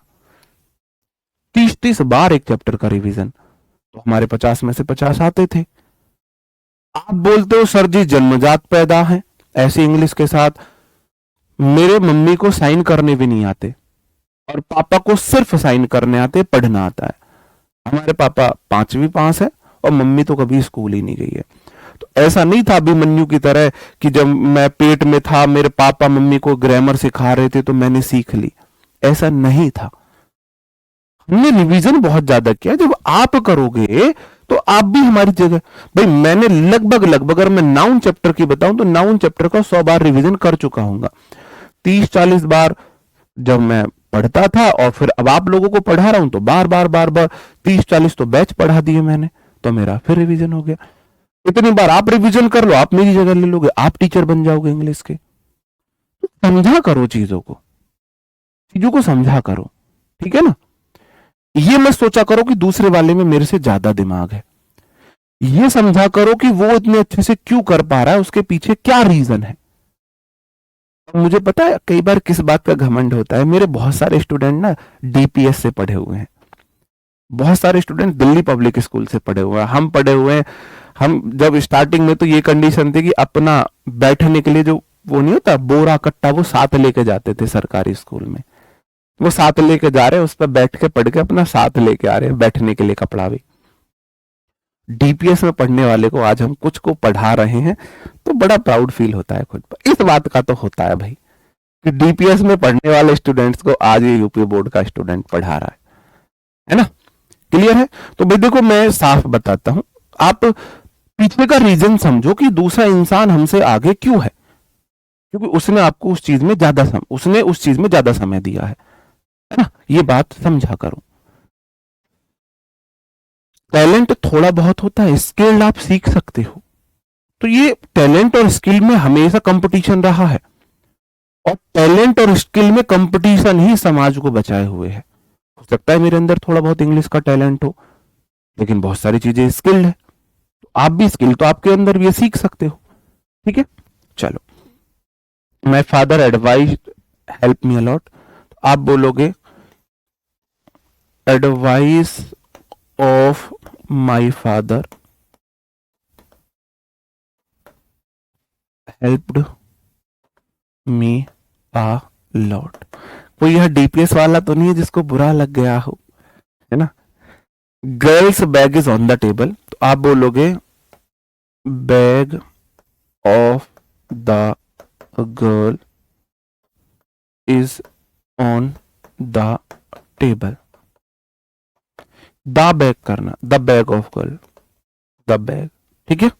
30-30 बार एक चैप्टर का रिवीजन, तो हमारे 50 में से 50 आते थे। आप बोलते हो सर जी जन्मजात पैदा है ऐसी इंग्लिश के साथ, मेरे मम्मी को साइन करने भी नहीं आते और पापा को सिर्फ साइन करने आते, पढ़ना आता है। हमारे पापा 5वीं पास है और मम्मी तो कभी स्कूल ही नहीं गई है। तो ऐसा नहीं था अभिमन्यु की तरह कि जब मैं पेट में था मेरे पापा मम्मी को ग्रामर सिखा रहे थे तो मैंने सीख ली, ऐसा नहीं था। हमने रिवीजन बहुत ज्यादा किया, जब आप करोगे तो आप भी हमारी जगह, भाई मैंने लगभग लगभग अगर मैं नाउन चैप्टर की बताऊं तो नाउन चैप्टर का 100 बार रिवीजन कर चुका हूंगा, 30-40 बार जब मैं पढ़ता था, और फिर अब आप लोगों को पढ़ा रहा हूं तो बार बार बार बार 30-40 तो बैच पढ़ा दिए मैंने, तो मेरा फिर रिवीजन हो गया। इतनी बार आप रिवीजन कर लो, आप मेरी जगह ले लोगे, आप टीचर बन जाओगे इंग्लिश के। तो समझा करो चीजों को, चीजों को समझा करो, ठीक है ना। ये मत सोचा करो कि दूसरे वाले में मेरे से ज्यादा दिमाग है, ये समझा करो कि वो इतने अच्छे से क्यों कर पा रहा है, उसके पीछे क्या रीजन है। मुझे पता है कई बार किस बात का घमंड होता है, मेरे बहुत सारे स्टूडेंट ना डीपीएस से पढ़े हुए हैं, बहुत सारे स्टूडेंट दिल्ली पब्लिक स्कूल से पढ़े हुए हैं, हम पढ़े हुए हैं। हम जब स्टार्टिंग में तो ये कंडीशन थी कि अपना बैठने के लिए जो वो नहीं होता बोरा कट्टा, वो साथ लेके जाते थे सरकारी स्कूल में। वो साथ लेके जा रहे हैं, उस पर बैठ के पढ़ के अपना साथ लेके आ रहे हैं, बैठने के लिए कपड़ा भी। डीपीएस में पढ़ने वाले को आज हम कुछ को पढ़ा रहे हैं तो बड़ा प्राउड फील होता है खुद पर। इस बात का तो होता है भाई कि डीपीएस में पढ़ने वाले स्टूडेंट्स को आज ये यूपी बोर्ड का स्टूडेंट पढ़ा रहा है ना। क्लियर है? तो भाई देखो, मैं साफ बताता हूं, आप पीछे का रीजन समझो कि दूसरा इंसान हमसे आगे क्यों है। क्योंकि उसने आपको उस चीज में उसने उस चीज में ज्यादा समय दिया है ना। ये बात समझा करो। टैलेंट थोड़ा बहुत होता है, स्किल आप सीख सकते हो। तो ये टैलेंट और स्किल में हमेशा कंपटीशन रहा है, और टैलेंट और स्किल में कंपटीशन ही समाज को बचाए हुए है। हो सकता है मेरे अंदर थोड़ा बहुत इंग्लिश का टैलेंट हो, लेकिन बहुत सारी चीजें स्किल्ड है। तो आप भी स्किल तो आपके अंदर भी सीख सकते हो। ठीक है, चलो। My father advise help me a lot, तो आप बोलोगे advice of my father helped me a lot. कोई यह डीपीएस वाला तो नहीं है जिसको बुरा लग गया हो, है ना। Girls bag is on the table, तो आप बोलोगे bag of the girl is on the table. The bag करना, the bag of girl, the bag. ठीक है,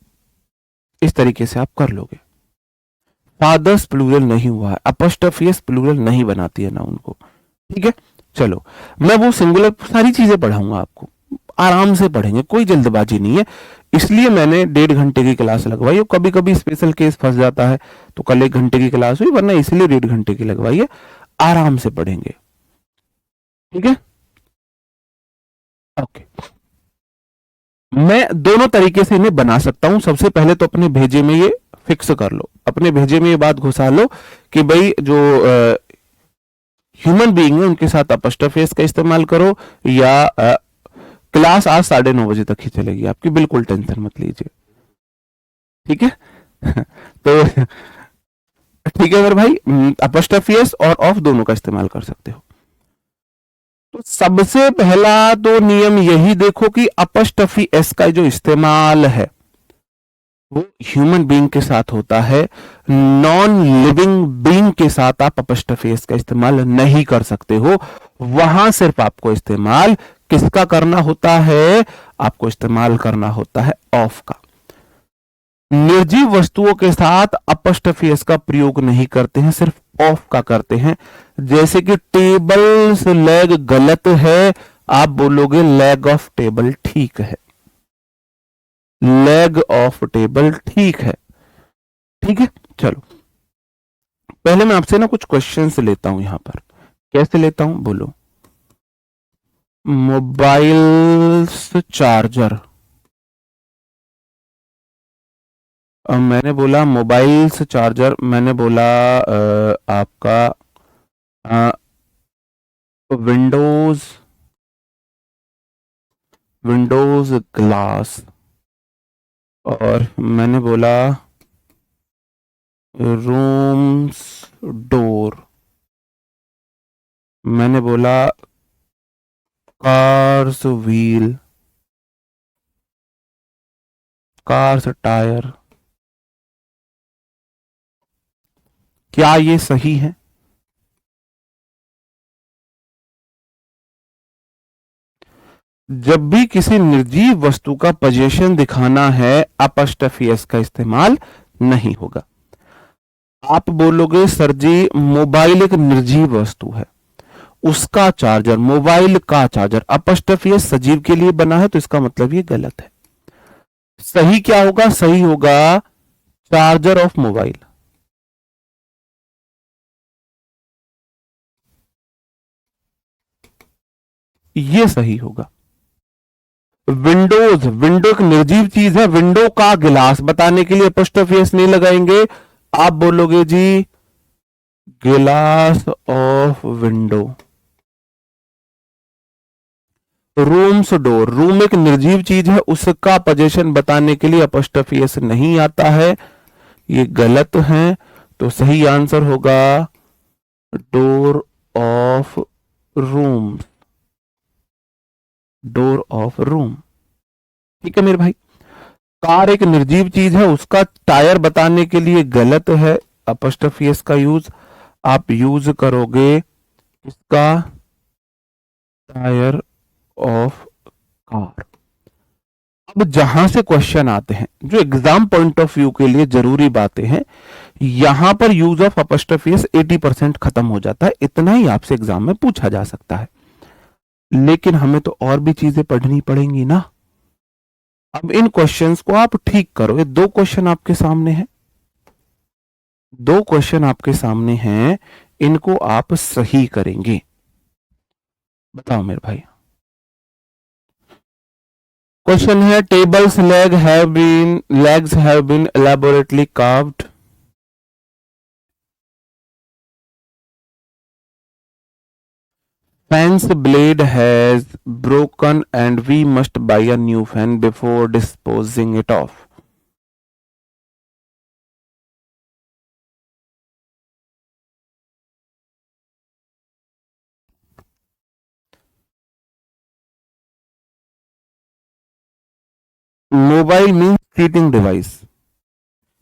इस तरीके से आप कर लोगे। फादर्स प्लूरल नहीं हुआ है, अपॉस्ट्रोफियस प्लूरल नहीं बनाती है ना उनको। ठीक है, चलो। मैं वो सिंगुलर सारी चीजें पढ़ाऊंगा आपको, आराम से पढ़ेंगे, कोई जल्दबाजी नहीं है। इसलिए मैंने 1.5 घंटे की क्लास लगवाई है। कभी कभी स्पेशल केस फंस जाता है तो कल 1 घंटे की क्लास हुई, वरना इसलिए 1.5 घंटे की लगवाई है। आराम से पढ़ेंगे, ठीक है। ओके, मैं दोनों तरीके से इन्हें बना सकता हूं। सबसे पहले तो अपने भेजे में ये फिक्स कर लो, अपने भेजे में ये बात घुसा लो कि भाई जो ह्यूमन बीइंग है उनके साथ अपॉस्ट्रोफेस का इस्तेमाल करो, या क्लास आज 9:30 बजे तक ही चलेगी आपकी, बिल्कुल टेंशन मत लीजिए। ठीक है तो ठीक है मेरे भाई, अपॉस्ट्रोफियस और ऑफ दोनों का इस्तेमाल कर सकते हो। तो सबसे पहला तो नियम यही देखो कि अपॉस्ट्रोफी एस का जो इस्तेमाल है वो ह्यूमन बीइंग के साथ होता है। नॉन लिविंग बीइंग के साथ आप अपॉस्ट्रोफी एस का इस्तेमाल नहीं कर सकते हो। वहां सिर्फ आपको इस्तेमाल किसका करना होता है? आपको इस्तेमाल करना होता है ऑफ का। निर्जीव वस्तुओं के साथ अपॉस्ट्रोफी एस का प्रयोग नहीं करते हैं, सिर्फ ऑफ का करते हैं। जैसे कि टेबल से लेग गलत है, आप बोलोगे लेग ऑफ टेबल ठीक है, लेग ऑफ टेबल ठीक है। ठीक है, चलो। पहले मैं आपसे ना कुछ क्वेश्चंस लेता हूं यहां पर। कैसे लेता हूं बोलो? मोबाइल्स चार्जर, मैंने बोला मोबाइल्स चार्जर, मैंने बोला आपका विंडोज, विंडोज ग्लास, और मैंने बोला रूम्स डोर, मैंने बोला कार्स व्हील, कार्स टायर। क्या ये सही है? जब भी किसी निर्जीव वस्तु का पोजीशन दिखाना है, अपॉस्ट्रोफी एस का इस्तेमाल नहीं होगा। आप बोलोगे सर जी मोबाइल एक निर्जीव वस्तु है, उसका चार्जर, मोबाइल का चार्जर अपॉस्ट्रोफी एस सजीव के लिए बना है, तो इसका मतलब ये गलत है। सही क्या होगा? सही होगा चार्जर ऑफ मोबाइल। ये सही होगा। विंडोज, विंडो एक निर्जीव चीज है, विंडो का गिलास बताने के लिए अपॉस्ट्रोफी एस नहीं लगाएंगे। आप बोलोगे जी गिलास of window. Rooms door, room एक निर्जीव चीज है, उसका पोजीशन बताने के लिए अपॉस्ट्रोफी एस नहीं आता है, ये गलत है। तो सही आंसर होगा door of room, door of room. ठीक है मेरे भाई। कार एक निर्जीव चीज है, उसका टायर बताने के लिए गलत है अपॉस्ट्रोफी एस का यूज, आप यूज करोगे इसका टायर ऑफ कार। अब जहां से क्वेश्चन आते हैं जो एग्जाम पॉइंट ऑफ व्यू के लिए जरूरी बातें हैं, यहां पर यूज ऑफ अपॉस्ट्रोफी एस 80% खत्म हो जाता है, इतना ही आपसे एग्जाम में पूछा जा सकता है। लेकिन हमें तो और भी चीजें पढ़नी पड़ेंगी ना। अब इन क्वेश्चंस को आप ठीक करो। ये दो क्वेश्चन आपके सामने हैं, दो क्वेश्चन आपके सामने हैं, इनको आप सही करेंगे। बताओ मेरे भाई। क्वेश्चन है tables legs have been elaborately carved. Fan's blade has broken and we must buy a new fan before disposing it off. Mobile means cheating device,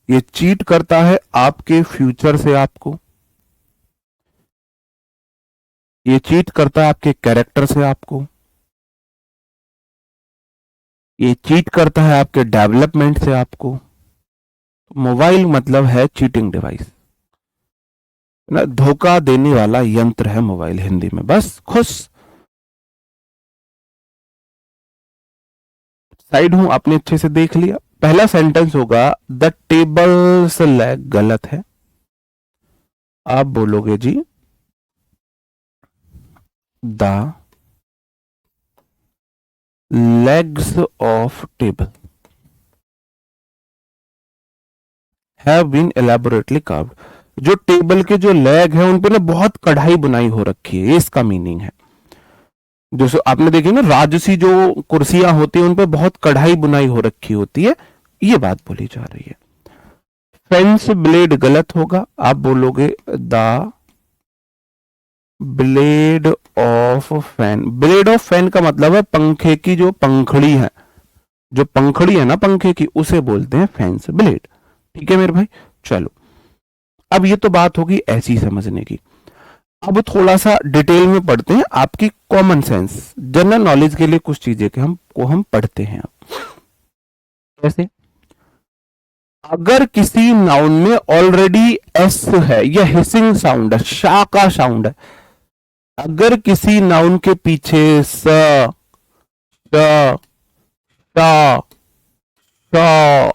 ये चीट करता है आपके फ्यूचर से आपको, ये चीट करता है आपके कैरेक्टर से आपको, ये चीट करता है आपके डेवलपमेंट से आपको। मोबाइल मतलब है चीटिंग डिवाइस ना, धोखा देने वाला यंत्र है मोबाइल हिंदी में। बस खुश साइड हूं, आपने अच्छे से देख लिया। पहला सेंटेंस होगा द टेबल्स लैग, गलत है। आप बोलोगे जी the legs of table have been elaborately carved। जो टेबल के जो लेग है उन पे ना बहुत कढ़ाई बुनाई हो रखी है, ये इसका मीनिंग है। जैसे आपने देखी ना राजसी जो कुर्सियां होती है उन पे बहुत कढ़ाई बुनाई हो रखी होती है, ये बात बोली जा रही है। फेंस ब्लेड गलत होगा, आप बोलोगे the blade of fan. Blade of fan का मतलब है पंखे की जो पंखड़ी है, जो पंखड़ी है ना पंखे की, उसे बोलते हैं फैंस ब्लेड। ठीक है मेरे भाई, चलो अब ये तो बात होगी ऐसी समझने की। अब थोड़ा सा डिटेल में पढ़ते हैं, आपकी कॉमन सेंस जनरल नॉलेज के लिए कुछ चीजें के हम पढ़ते हैं। अब कैसे, अगर किसी नाउन में ऑलरेडी एस है, यह हिसिंग साउंड है, शा का साउंड है, अगर किसी नाउन के पीछे स, श, शा, शा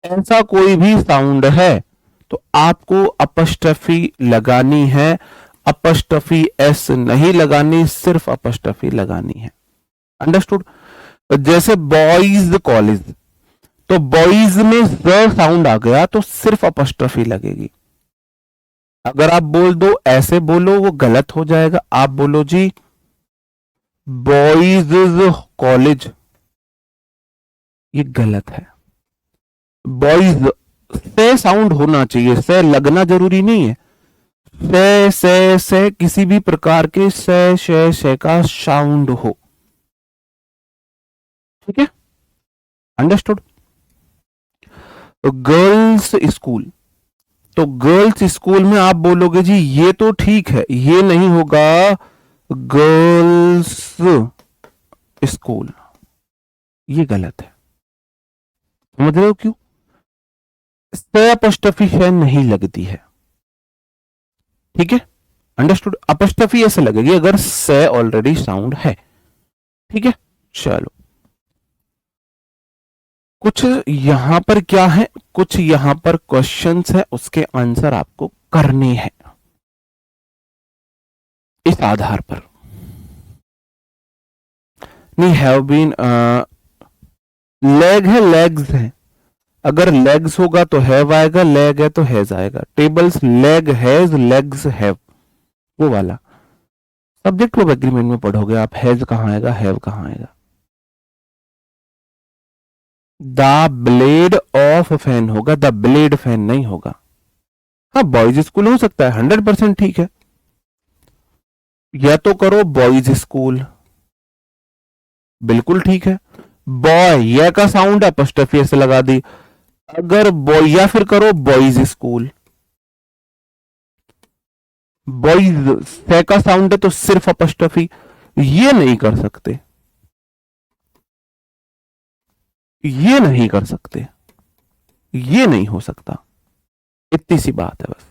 ऐसा कोई भी साउंड है तो आपको अपस्टफी लगानी है, अपस्टफी एस नहीं लगानी, सिर्फ अपस्टफी लगानी है। अंडरस्टूड। जैसे बॉयज कॉलेज, तो बॉयज में ज साउंड आ गया तो सिर्फ अपस्टफी लगेगी। अगर आप बोल दो ऐसे बोलो वो गलत हो जाएगा, आप बोलो जी बॉयज कॉलेज, ये गलत है। बॉयज से साउंड होना चाहिए, से लगना जरूरी नहीं है। से किसी भी प्रकार के से का साउंड हो, ठीक है, अंडरस्टूड। गर्ल्स स्कूल, तो गर्ल्स स्कूल में आप बोलोगे जी ये तो ठीक है, ये नहीं होगा गर्ल्स स्कूल, ये गलत है। समझ रहे हो क्यों? से अपस्टफी है नहीं लगती है, ठीक है, अंडरस्टूड। अपस्टफी ऐसे लगेगी अगर से ऑलरेडी साउंड है, ठीक है। चलो कुछ यहां पर क्या है, कुछ यहां पर क्वेश्चंस है, उसके आंसर आपको करने हैं इस आधार पर। नहीं हैव बीन, लेग है लेग्स है, अगर लेग्स होगा तो हैव आएगा, लेग है तो हैज आएगा। Tables leg has legs have, वो वाला सब्जेक्ट वर्ब एग्रीमेंट में पढ़ोगे आप, हैज कहां आएगा, हैव कहां आएगा। द ब्लेड ऑफ फैन होगा, द ब्लेड फैन नहीं होगा। हाँ बॉयज स्कूल हो सकता है, 100% ठीक है। या तो करो बॉयज स्कूल, बिल्कुल ठीक है। बॉय ये का साउंड है, अपॉस्ट्रोफी से लगा दी। अगर बॉय, या फिर करो बॉयज स्कूल, बॉयज से का साउंड है तो सिर्फ अपॉस्ट्रोफी। ये नहीं कर सकते, ये नहीं कर सकते, ये नहीं हो सकता, इतनी सी बात है बस।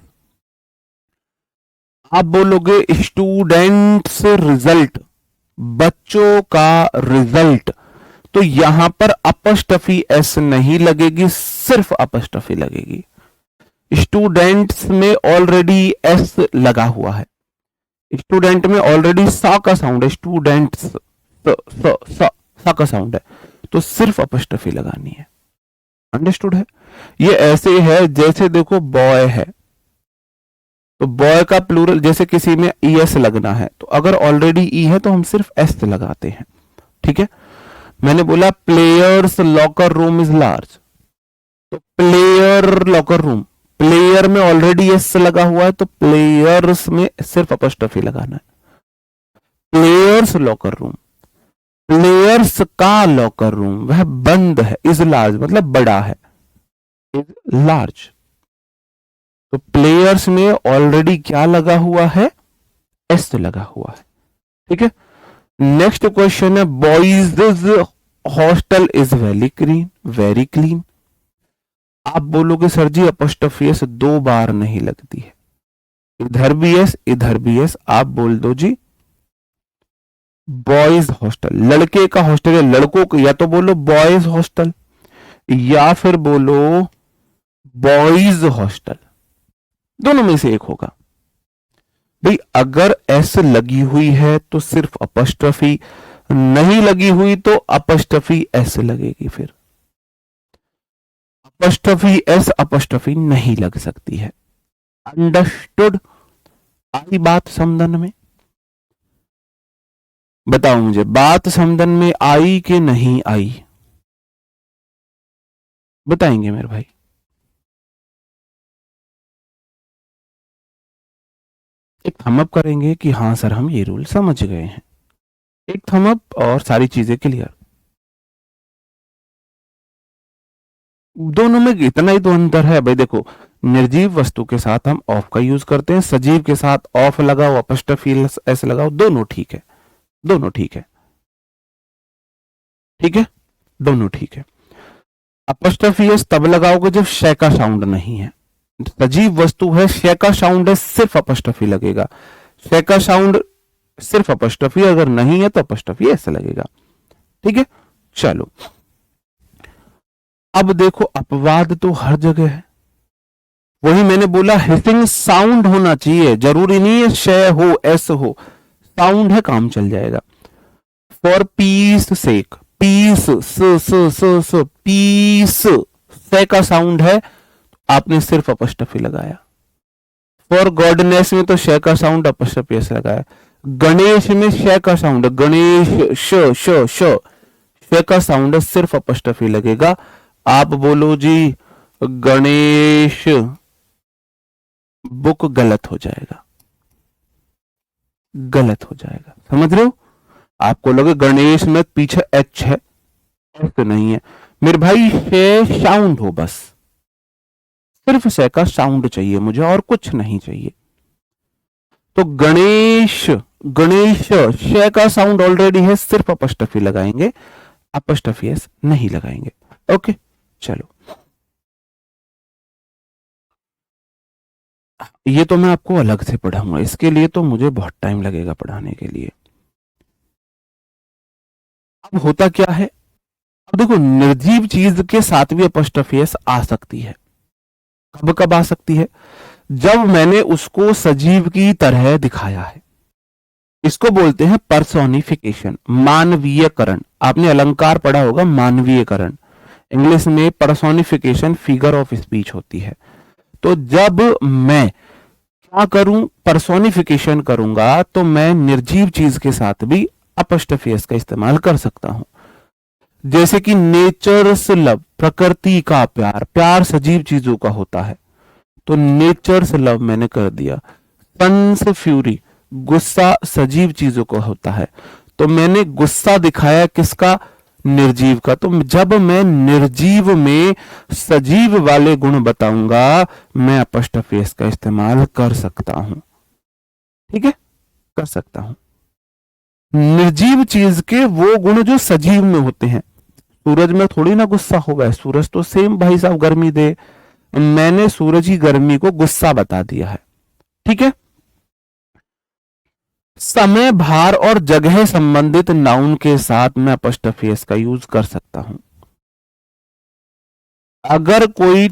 आप बोलोगे स्टूडेंट्स रिजल्ट, बच्चों का रिजल्ट, तो यहां पर अपॉस्ट्रोफी एस नहीं लगेगी, सिर्फ अपॉस्ट्रोफी लगेगी। स्टूडेंट्स में ऑलरेडी एस लगा हुआ है, स्टूडेंट में ऑलरेडी सा का साउंड है, स्टूडेंट्स सा का साउंड है, तो सिर्फ अपॉस्ट्रोफी लगानी है। अंडरस्टूड है। ये ऐसे है जैसे देखो बॉय है, तो बॉय का प्लूरल जैसे किसी में ई एस लगना है, तो अगर ऑलरेडी ई है तो हम सिर्फ एस लगाते हैं, ठीक है। मैंने बोला players locker room is large, तो प्लेयर लॉकर रूम, प्लेयर में ऑलरेडी एस लगा हुआ है तो प्लेयर्स में सिर्फ अपॉस्ट्रोफी लगाना है। प्लेयर्स लॉकर रूम, प्लेयर्स का लॉकर रूम वह बंद है, इज लार्ज मतलब बड़ा है, इज लार्ज। तो प्लेयर्स में ऑलरेडी क्या लगा हुआ है, एस लगा हुआ है, ठीक है। नेक्स्ट क्वेश्चन है boys hostel is very clean, very clean. आप बोलोगे सर जी अपॉस्ट्रोफी एस 2 बार नहीं लगती है, इधर भी एस इधर भी एस। आप बोल दो जी बॉयज हॉस्टल, लड़के का हॉस्टल है, लड़कों को, या तो बोलो बॉयज हॉस्टल या फिर बोलो बॉयज हॉस्टल, दोनों में से एक होगा। भाई अगर एस लगी हुई है तो सिर्फ अपॉस्ट्रोफी, नहीं लगी हुई तो अपॉस्ट्रोफी एस लगेगी। फिर अपॉस्ट्रोफी एस अपॉस्ट्रोफी नहीं लग सकती है। अंडरस्टूड? आई बात समझन में? बताओ मुझे, बात समझन में आई कि नहीं आई? बताएंगे मेरे भाई। एक थम अप करेंगे कि हाँ सर हम ये रूल समझ गए हैं, एक थम अप और सारी चीजें क्लियर। दोनों में इतना ही तो अंतर है भाई। देखो निर्जीव वस्तु के साथ हम ऑफ का यूज करते हैं, सजीव के साथ ऑफ लगाओ अपॉस्ट्रोफी एस लगाओ, दोनों ठीक है, दोनों ठीक है, ठीक है, दोनों ठीक है। अपॉस्ट्रोफी एस तब लगाओगे जब शय का साउंड नहीं है, सजीव वस्तु है, शय का साउंड है, सिर्फ अपॉस्ट्रोफी लगेगा। शय का साउंड सिर्फ अपॉस्ट्रोफी, अगर नहीं है तो अपॉस्ट्रोफी ऐसे लगेगा, ठीक है। चलो अब देखो अपवाद तो हर जगह है, वही मैंने बोला हिसिंग साउंड होना चाहिए, जरूरी नहीं है शय हो एस हो, साउंड है काम चल जाएगा। फॉर पीस सेक, पीस स पीस, से का साउंड है, आपने सिर्फ अपॉस्ट्रोफी लगाया। फॉर गॉडनेस में तो शय का साउंड अपॉस्ट्रोफी एस लगाया। गणेश में शय का साउंड, गणेश श श श, शय का साउंड है, सिर्फ अपॉस्ट्रोफी लगेगा। आप बोलो जी गणेश बुक, गलत हो जाएगा, गलत हो जाएगा, समझ रहे हो? आपको लगे गणेश में पीछे एच है, एच तो नहीं है मेरे भाई, शे साउंड हो बस, सिर्फ शे का साउंड चाहिए मुझे और कुछ नहीं चाहिए। तो गणेश, गणेश शे का साउंड ऑलरेडी है, सिर्फ अपॉस्ट्रोफी लगाएंगे, अपॉस्ट्रोफी एस नहीं लगाएंगे। ओके चलो, ये तो मैं आपको अलग से पढ़ाऊंगा, इसके लिए तो मुझे बहुत टाइम लगेगा पढ़ाने के लिए। अब होता क्या है, अब देखो निर्जीव चीज के साथ भी अपॉस्ट्रोफी एस आ सकती है। कब कब आ सकती है? जब मैंने उसको सजीव की तरह दिखाया है, इसको बोलते हैं पर्सोनिफिकेशन, मानवीयकरण। आपने अलंकार पढ़ा होगा, मानवीयकरण, इंग्लिश में पर्सोनिफिकेशन फिगर ऑफ स्पीच होती है। तो जब मैं क्या करूं, पर्सोनिफिकेशन करूंगा तो मैं निर्जीव चीज के साथ भी अपॉस्ट्रोफी एस का इस्तेमाल कर सकता हूं। जैसे कि नेचर्स लव, प्रकृति का प्यार, प्यार सजीव चीजों का होता है, तो नेचर्स लव मैंने कर दिया। सन्स फ्यूरी, गुस्सा सजीव चीजों का होता है, तो मैंने गुस्सा दिखाया किसका, निर्जीव का। तो जब मैं निर्जीव में सजीव वाले गुण बताऊंगा, मैं अपॉस्ट्रोफी एस का इस्तेमाल कर सकता हूं। ठीक है, कर सकता हूं। निर्जीव चीज के वो गुण जो सजीव में होते हैं। सूरज में थोड़ी ना गुस्सा होगा, सूरज तो सेम भाई साहब गर्मी दे, मैंने सूरज की गर्मी को गुस्सा बता दिया है। ठीक है। समय, भार और जगह संबंधित नाउन के साथ मैं अपॉस्ट्रोफी एस का यूज कर सकता हूं। अगर कोई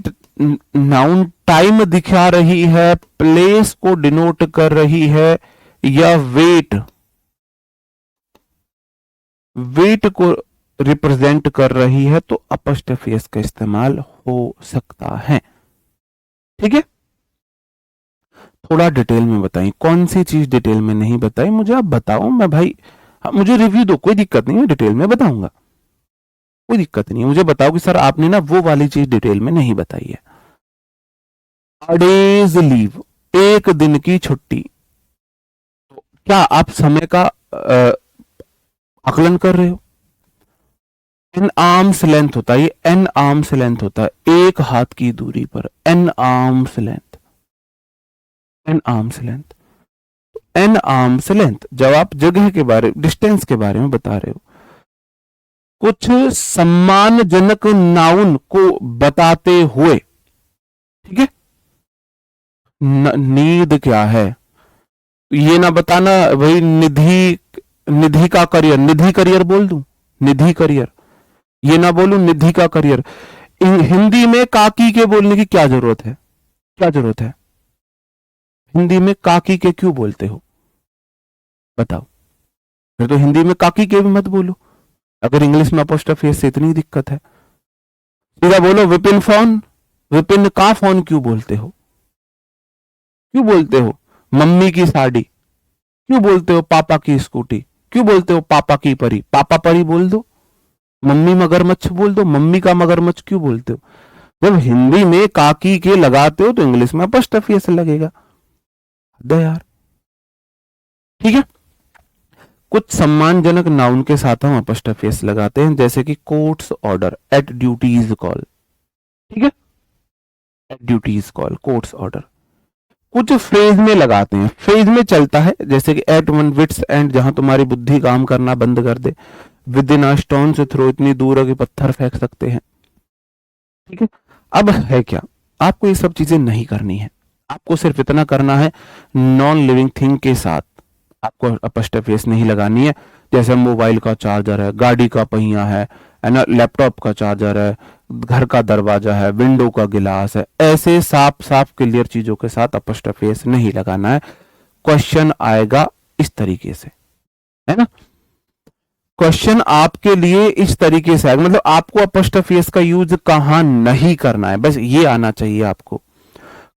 नाउन टाइम दिखा रही है, प्लेस को डिनोट कर रही है, या वेट, वेट को रिप्रेजेंट कर रही है, तो अपॉस्ट्रोफी एस का इस्तेमाल हो सकता है। ठीक है। थोड़ा डिटेल में बताइए, कौन सी चीज डिटेल में नहीं बताई, मुझे आप बताओ। मैं भाई, मुझे रिव्यू दो, कोई दिक्कत नहीं है, डिटेल में बताऊंगा, कोई दिक्कत नहीं है। मुझे बताओ कि सर आपने ना वो वाली चीज डिटेल में नहीं बताई है। अ डेज लीव, एक दिन की छुट्टी। क्या आप समय का आकलन कर रहे हो? एन आर्म्स लेंथ होता है, ये एन आर्म्स लेंथ होता है, एक हाथ की दूरी पर, an arm's length, an arm's length, an arm's length. जब आप जगह के बारे, डिस्टेंस के बारे में बता रहे हो, कुछ सम्मानजनक नाउन को बताते हुए, ठीक है। नींद क्या है, ये ना बताना भाई निधि, निधि का करियर, निधि करियर बोल दूं, निधि करियर, ये ना बोलूं निधि का करियर। हिंदी में काकी के बोलने की क्या जरूरत है, क्या जरूरत है? हिंदी में काकी के क्यों बोलते हो, बताओ। फिर तो हिंदी में काकी के भी मत बोलो, अगर इंग्लिश में अपोस्ट्रोफी एस से इतनी दिक्कत है। सीधा बोलो विपिन फोन, विपिन का फोन क्यों बोलते हो, क्यों बोलते हो? मम्मी की साड़ी क्यों बोलते हो? पापा की स्कूटी क्यों बोलते हो? पापा की परी, पापा परी बोल दो। मम्मी मगरमच्छ बोल दो, मम्मी का मगरमच्छ क्यों बोलते हो? जब हिंदी में काकी के लगाते हो तो इंग्लिश में अपॉस्ट्रोफी एस लगेगा। दे यार। ठीक है। कुछ सम्मानजनक नाउन के साथ हम अपॉस्ट्रोफी एस लगाते हैं, जैसे कि courts order, at duties call. ठीक है, at duties call, courts order. कुछ फ्रेज में लगाते हैं, फ्रेज में चलता है, जैसे कि एट वन विट्स एंड, जहां तुम्हारी बुद्धि काम करना बंद कर दे। विद इन अ स्टोन से थ्रो, इतनी दूर है कि पत्थर फेंक सकते हैं। ठीक है। अब है क्या, आपको ये सब चीजें नहीं करनी है, आपको सिर्फ इतना करना है, नॉन लिविंग थिंग के साथ आपको अपॉस्ट्रोफी एस नहीं लगानी है। जैसे मोबाइल का चार्जर है, गाड़ी का पहिया है ना, लैपटॉप का चार्जर है, घर का दरवाजा है, विंडो का गिलास है, ऐसे साफ साफ क्लियर चीजों के साथ अपॉस्ट्रोफी एस नहीं लगाना है। क्वेश्चन आएगा इस तरीके से, है ना। क्वेश्चन आपके लिए इस तरीके से आएगा, मतलब आपको अपॉस्ट्रोफी एस का यूज कहां नहीं करना है, बस ये आना चाहिए आपको।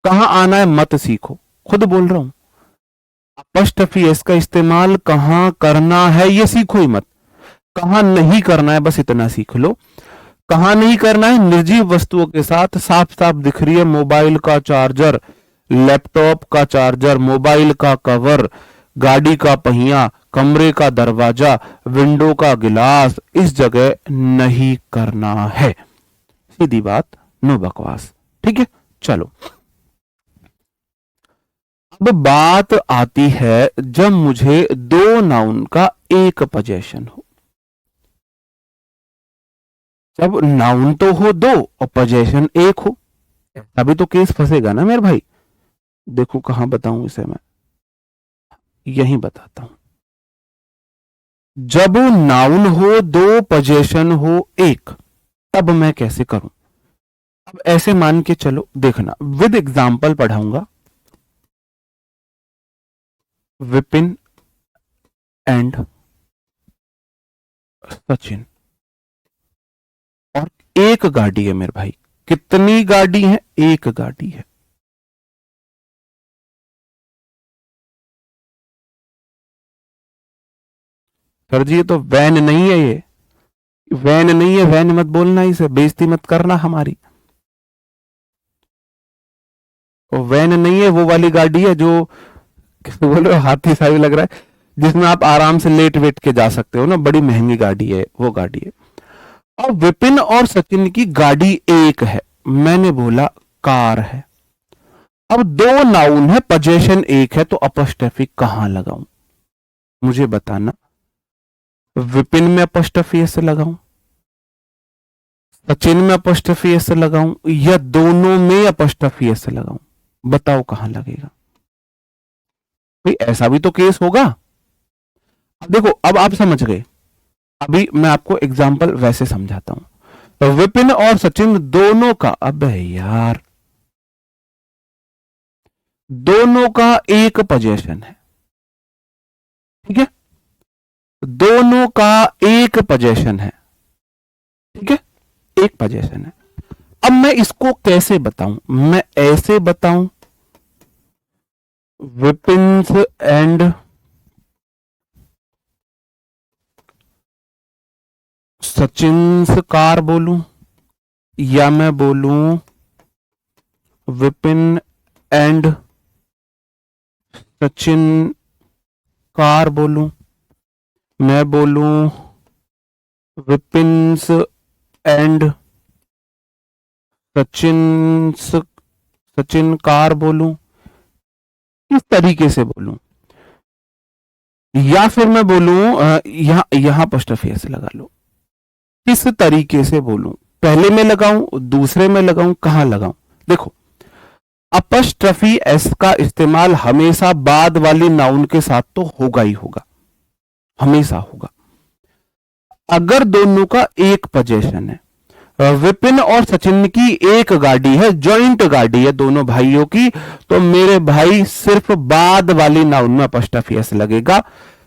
कहां आना है मत सीखो, खुद बोल रहा हूं। अपॉस्ट्रोफी एस का इस्तेमाल कहां करना है ये सीखो ही मत, कहां नहीं करना है बस इतना सीख लो। कहां नहीं करना है, निर्जीव वस्तुओं के साथ, साफ साफ दिख रही है मोबाइल का चार्जर, लैपटॉप का चार्जर, मोबाइल का कवर, गाड़ी का पहिया, कमरे का दरवाजा, विंडो का गिलास, इस जगह नहीं करना है। सीधी बात, नो बकवास। ठीक है, चलो। अब बात आती है जब मुझे दो नाउन का एक पोजेशन हो। जब नाउन तो हो दो और पोजेशन एक हो, अभी तो केस फंसेगा ना मेरे भाई। देखो कहां बताऊं इसे मैं, यहीं बताता हूं। जब नाउन हो दो, पोजेशन हो एक, तब मैं कैसे करूं? अब ऐसे मान के चलो, देखना विद एग्जाम्पल पढ़ाऊंगा। विपिन एंड सचिन, और एक गाड़ी है मेरे भाई। कितनी गाड़ी है? एक गाड़ी है। सर जी ये तो वैन नहीं है, ये वैन नहीं है, वैन मत बोलना, इसे बेइज्जती मत करना हमारी। वो वैन नहीं है, वो वाली गाड़ी है जो किसको बोल रहे हो, हाथी सा भी लग रहा है, जिसमें आप आराम से लेट वेट के जा सकते हो ना, बड़ी महंगी गाड़ी है वो गाड़ी है। अब विपिन और सचिन की गाड़ी एक है, मैंने बोला कार है। अब दो नाउन है, पोजेशन एक है, तो अपॉस्ट्रोफी कहां लगाऊं मुझे बताना। विपिन में अपॉस्ट्रोफी ऐसे लगाऊं, सचिन में अपॉस्ट्रोफी ऐसे लगाऊं, या दोनों में अपॉस्ट्रोफी ऐसे लगाऊं? बताओ कहां लगेगा भाई, ऐसा भी तो केस होगा। अब देखो, अब आप समझ गए, अभी मैं आपको एग्जाम्पल वैसे समझाता हूं। तो विपिन और सचिन दोनों का, अब यार, दोनों का एक पोजीशन है, ठीक है, दोनों का एक पोजीशन है, ठीक है, एक पोजीशन है। अब मैं इसको कैसे बताऊं, मैं ऐसे बताऊं, विपिन्स एंड सचिन्स कार बोलूं, या मैं बोलूं विपिन एंड सचिन कार बोलूं, मैं बोलूं विपिन्स एंड सचिन सचिन कार बोलूं, किस तरीके से बोलूं? या फिर मैं बोलूं यहां यहां पोस्टफी से लगा लो, किस तरीके से बोलूं? पहले में लगाऊं, दूसरे में लगाऊं, कहां लगाऊं? देखो, अपस्ट्रफी एस का इस्तेमाल हमेशा बाद वाली नाउन के साथ तो होगा ही होगा, हमेशा होगा। अगर दोनों का एक पोजीशन है, विपिन और सचिन की एक गाड़ी है, जॉइंट गाड़ी है दोनों भाइयों की, तो मेरे भाई सिर्फ बाद वाली नाउन में अपस्ट्रफी एस लगेगा,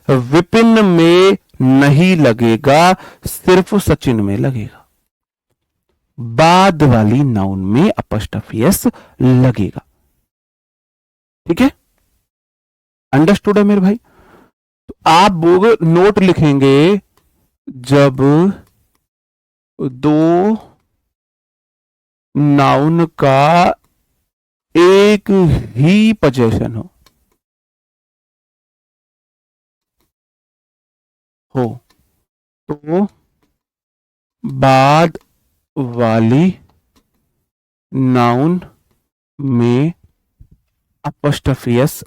विपिन में नहीं लगेगा, सिर्फ सचिन में लगेगा। बाद वाली नाउन में अपस्ट्रफी एस लगेगा, ठीक है, अंडरस्टूड है मेरे भाई? तो आप वो नोट लिखेंगे, जब दो नाउन का एक ही पोजीशन हो तो बाद वाली नाउन में अपॉस्ट्रोफी एस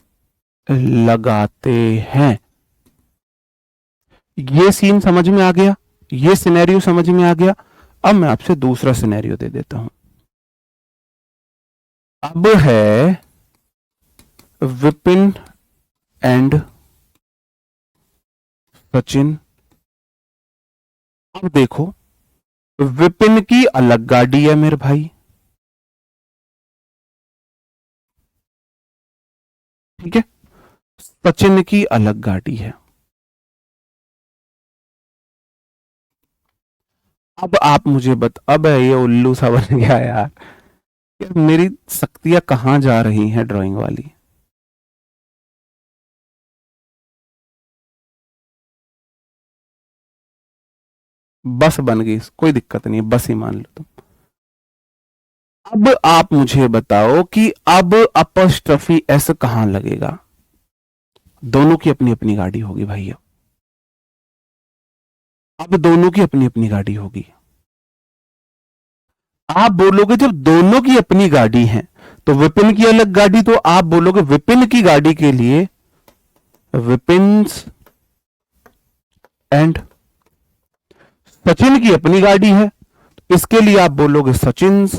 लगाते हैं। ये सीन समझ में आ गया, ये सिनेरियो समझ में आ गया। अब मैं आपसे दूसरा सिनेरियो दे देता हूं। अब है विपिन एंड सचिन। अब देखो, विपिन की अलग गाड़ी है मेरे भाई, ठीक है, सचिन की अलग गाड़ी है। अब आप मुझे अब ये उल्लू सा बन गया यार, यार मेरी शक्तियां कहां जा रही हैं ड्राइंग वाली। बस बन गई, कोई दिक्कत नहीं, बस ही मान लो तुम। अब आप मुझे बताओ कि अब अपस्ट्रफी एस कहां लगेगा? दोनों की अपनी अपनी गाड़ी होगी भैया, अब दोनों की अपनी अपनी गाड़ी होगी। आप बोलोगे जब दोनों की अपनी गाड़ी है तो विपिन की अलग गाड़ी, तो आप बोलोगे विपिन की गाड़ी के लिए विपिन्स एंड सचिन की अपनी गाड़ी है, तो इसके लिए आप बोलोगे सचिन्स।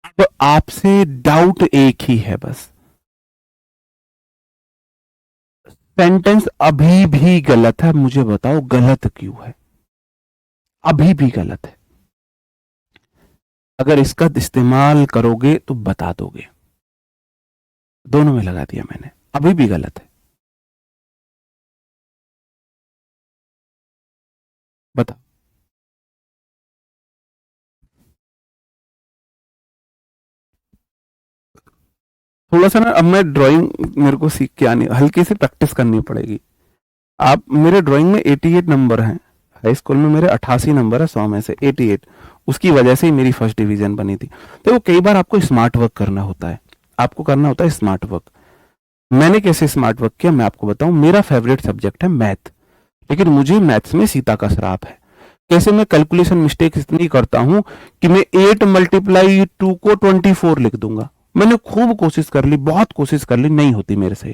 अब आपसे डाउट एक ही है बस, सेंटेंस अभी भी गलत है, मुझे बताओ गलत क्यों है? अभी भी गलत है, अगर इसका इस्तेमाल करोगे तो बता दोगे। दोनों में लगा दिया मैंने, अभी भी गलत है, बताओ। थोड़ा सा ना, अब मैं ड्राइंग मेरे को सीख के आनी, हल्की सी प्रैक्टिस करनी पड़ेगी। आप मेरे ड्राइंग में 88 नंबर हैं। हाई स्कूल में मेरे 88 नंबर है 100 में से 88। उसकी वजह से ही मेरी फर्स्ट डिवीजन बनी थी। तो कई बार आपको स्मार्ट वर्क करना होता है, आपको करना होता है स्मार्ट वर्क। मैंने कैसे स्मार्ट वर्क किया मैं आपको बताऊं। मेरा फेवरेट सब्जेक्ट है मैथ, लेकिन मुझे मैथ्स में सीता का श्राप है। कैसे मैं कैलकुलेशन मिस्टेक इतनी करता हूं कि मैं 8 मल्टीप्लाई 2 को 24 लिख दूंगा। मैंने खूब कोशिश कर ली, बहुत कोशिश कर ली, नहीं होती मेरे से,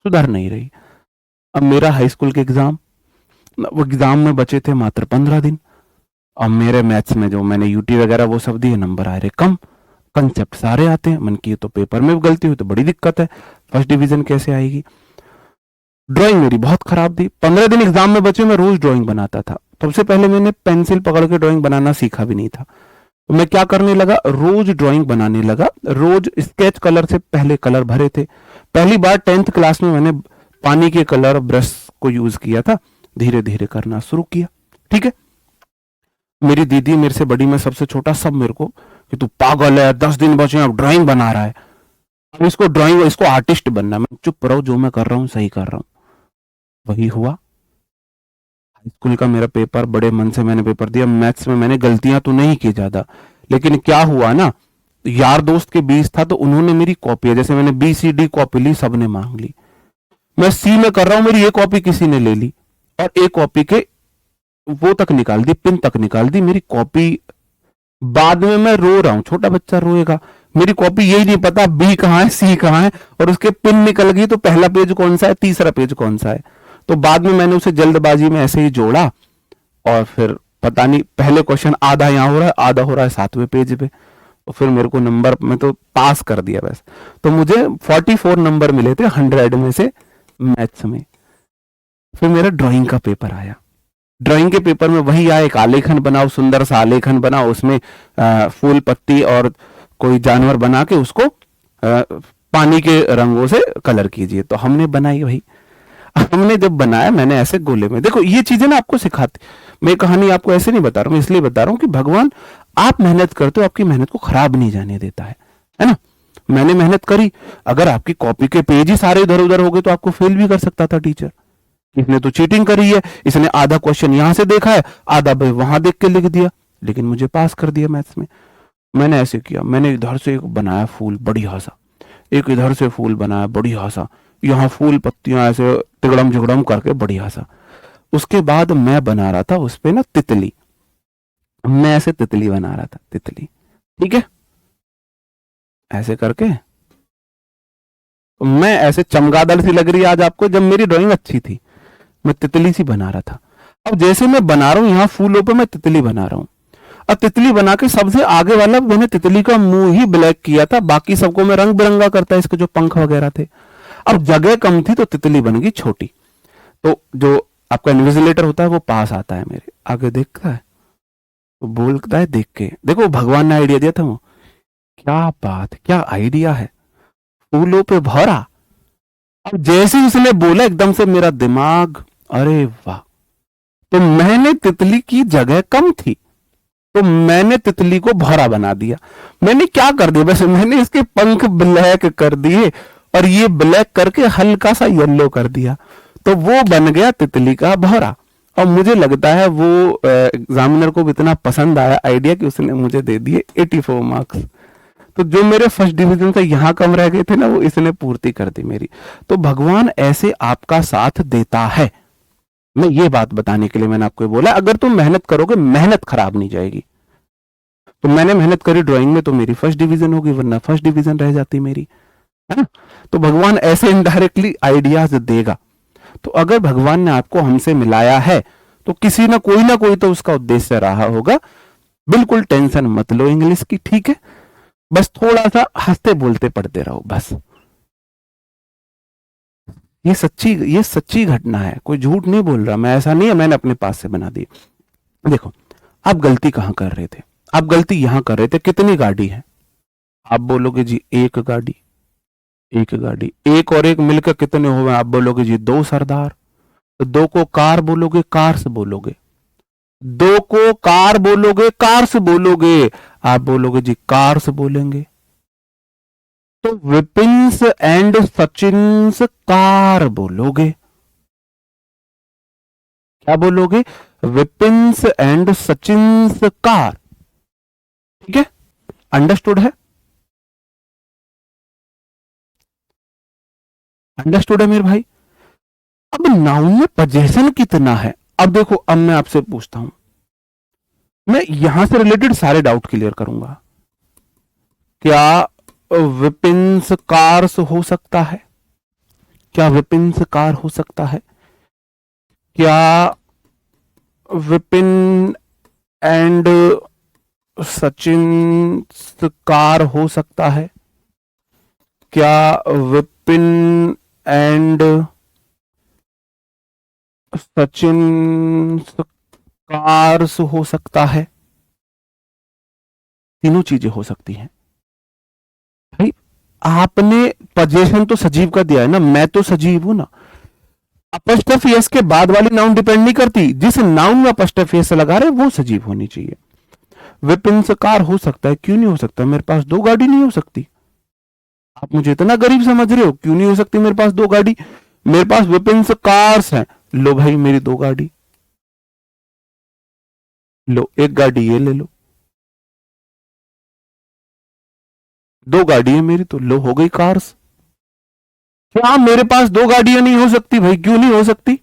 सुधर नहीं रही। अब मेरा हाई स्कूल के एग्जाम, वो एग्जाम में बचे थे मात्र 15 दिन। अब मेरे मैथ्स में जो मैंने यूटी वगैरह वो सब दिए, नंबर आ रहे कम, कंसेप्ट सारे आते हैं। मन की तो पेपर में भी गलती हुई तो बड़ी दिक्कत है, फर्स्ट डिवीजन कैसे आएगी। ड्राइंग मेरी बहुत खराब थी। 15 दिन एग्जाम में बचे, मैं रोज ड्राइंग बनाता था। सबसे पहले मैंने पेंसिल पकड़ के ड्राइंग बनाना सीखा भी नहीं था। तो मैं क्या करने लगा, रोज ड्राइंग बनाने लगा। रोज स्केच कलर से पहले कलर भरे थे। पहली बार 10th क्लास में मैंने पानी के कलर ब्रश को यूज किया था। धीरे धीरे करना शुरू किया। ठीक है, मेरी दीदी मेरे से बड़ी, मैं सबसे छोटा, सब मेरे को कि तू पागल है, 10 दिन बचे अब ड्राइंग बना रहा है, अब इसको ड्राइंग, इसको आर्टिस्ट बनना है। मैं चुप रहो, जो मैं कर रहा हूँ सही कर रहा हूँ। वही हुआ। हाई स्कूल का मेरा पेपर, बड़े मन से मैंने पेपर दिया। मैथ्स में मैंने गलतियां तो नहीं की ज्यादा, लेकिन क्या हुआ ना, यार दोस्त के बीच था तो उन्होंने मेरी कॉपी, जैसे मैंने बी सी डी कॉपी ली, सबने मांग ली। मैं सी में कर रहा हूं, मेरी ये कॉपी किसी ने ले ली और एक कॉपी के वो तक निकाल दी, पिन तक निकाल दी मेरी कॉपी। बाद में मैं रो रहा हूं, छोटा बच्चा रोएगा। मेरी कॉपी यही नहीं पता बी कहाँ है सी कहाँ है, और उसके पिन निकल गई तो पहला पेज कौन सा है, तीसरा पेज कौन सा है। तो बाद में मैंने उसे जल्दबाजी में ऐसे ही जोड़ा और फिर पता नहीं, पहले क्वेश्चन आधा यहाँ हो रहा है, आधा हो रहा है 7वें पेज पे। तो फिर मेरे को नंबर में तो पास कर दिया बस। तो मुझे 44 नंबर मिले थे 100 में से मैथ्स में। फिर मेरा ड्राइंग का पेपर आया। ड्राइंग के पेपर में वही आया, एक आलेखन बनाओ, सुंदर सा आलेखन बनाओ, उसमें फूल पत्ती और कोई जानवर बना के उसको पानी के रंगों से कलर कीजिए। तो हमने बनाई वही। हमने जब बनाया, मैंने ऐसे गोले में, देखो ये चीजें ना आपको सिखाती। मैं कहानी आपको ऐसे नहीं बता रहा हूं, इसलिए बता रहा हूं कि भगवान, आप मेहनत करते हो, आपकी मेहनत को खराब नहीं जाने देता है ना। मैंने मेहनत करी, अगर आपकी कॉपी के पेज ही सारे इधर उधर हो गए तो आपको फेल भी कर सकता था टीचर। इसने तो चीटिंग करी है, इसने आधा क्वेश्चन यहां से देखा है, आधा भाई वहां देख के लिख दिया, लेकिन मुझे पास कर दिया मैथ्स में। मैंने ऐसे किया, मैंने इधर से एक बनाया फूल बढ़िया सा, एक इधर से फूल बनाया बढ़िया सा, यहाँ फूल पत्तियां ऐसे तिगड़म झुगड़म करके बढ़िया सा। उसके बाद मैं बना रहा था उस पे ना तितली, मैं ऐसे तितली बना रहा था, तितली। ठीक है, ऐसे करके मैं ऐसे चमगादड़ सी लग रही है आज आपको, जब मेरी ड्राइंग अच्छी थी, मैं तितली सी बना रहा था। अब जैसे मैं बना रहा हूं, यहाँ फूलों पे मैं तितली बना रहा हूं। अब तितली बना के सबसे आगे वाला मैंने तितली का मुंह ही ब्लैक किया था, बाकी सबको मैं रंग बिरंगा करता, इसके जो पंख वगैरह थे। अब जगह कम थी तो तितली बन गई छोटी। तो जो आपका इन्विजिलेटर होता है वो पास आता है, मेरे आगे देखता है, वो बोलता है देख के, देखो भगवान ने आइडिया दिया था वो, क्या बात, क्या आइडिया है, फूलों पे भौरा। अब जैसे ही उसने बोला एकदम से मेरा दिमाग, अरे वाह। तो मैंने तितली की जगह कम थी तो मैंने तितली को भौरा बना दिया। मैंने क्या कर दिया, वैसे मैंने इसके पंख ब्लैक कर दिए और ये ब्लैक करके हल्का सा येलो कर दिया, तो वो बन गया तितली का भौरा। और मुझे लगता है वो एग्जामिनर को भी इतना पसंद आया आइडिया कि उसने मुझे दे दिए 84 मार्क्स। तो जो मेरे फर्स्ट डिवीजन से यहां कम रह गए थे ना, वो इसने पूर्ति कर दी मेरी। तो भगवान ऐसे आपका साथ देता है। मैं ये बात बताने के लिए मैंने आपको बोला, अगर तुम मेहनत करोगे, मेहनत खराब नहीं जाएगी। तो मैंने मेहनत करी ड्राइंग में तो मेरी फर्स्ट डिवीजन होगी, वरना फर्स्ट डिवीजन रह जाती मेरी, है ना। तो भगवान ऐसे इनडायरेक्टली आइडियाज देगा। तो अगर भगवान ने आपको हमसे मिलाया है तो किसी ना कोई तो उसका उद्देश्य रहा होगा। बिल्कुल टेंशन मत लो इंग्लिश की, ठीक है, बस थोड़ा सा हंसते बोलते पढ़ते रहो बस। ये सच्ची घटना है, कोई झूठ नहीं बोल रहा मैं, ऐसा नहीं है मैंने अपने पास से बना दी। देखो, आप गलती कहां कर रहे थे, आप गलती यहां कर रहे थे, कितनी गाड़ी है, आप बोलोगे जी एक गाड़ी, एक गाड़ी, एक और एक मिलकर कितने हो गए, आप बोलोगे जी दो सरदार। तो दो को कार बोलोगे, कार से बोलोगे, दो को कार बोलोगे, कार से बोलोगे, आप बोलोगे जी कार से बोलेंगे। तो विपिन्स एंड सचिन्स कार बोलोगे। क्या बोलोगे? विपिन्स एंड सचिन्स कार। ठीक है, अंडरस्टूड है? अंडरस्टूड है मेरे भाई? अब नाउन में पोजेशन कितना है? अब देखो, अब मैं आपसे पूछता हूं, मैं यहां से रिलेटेड सारे डाउट क्लियर करूंगा। क्या विपिन्स कार्स हो सकता है? क्या विपिन्स कार हो सकता है? क्या विपिन एंड सचिन कार हो सकता है? क्या विपिन एंड सचिन कार्स हो सकता है? तीनों चीजें हो सकती हैं भाई। आपने पोजीशन तो सजीव का दिया है ना, मैं तो सजीव हूं ना। अपस्ट्रफ एस के बाद वाली नाउन डिपेंड नहीं करती, जिस नाउन में अपस्ट्रफ एस लगा रहे वो सजीव होनी चाहिए। विपिन से कार हो सकता है, क्यों नहीं हो सकता? मेरे पास दो गाड़ी नहीं हो सकती? आप मुझे इतना गरीब समझ रहे हो? क्यों नहीं हो सकती मेरे पास दो गाड़ी? मेरे पास विपिन से कार्स हैं, लो भाई मेरी दो गाड़ी, लो एक गाड़ी ये ले लो, दो गाड़ी है मेरी, तो लो हो गई कार्स। क्या मेरे पास दो गाड़ियां नहीं हो सकती भाई? क्यों नहीं हो सकती?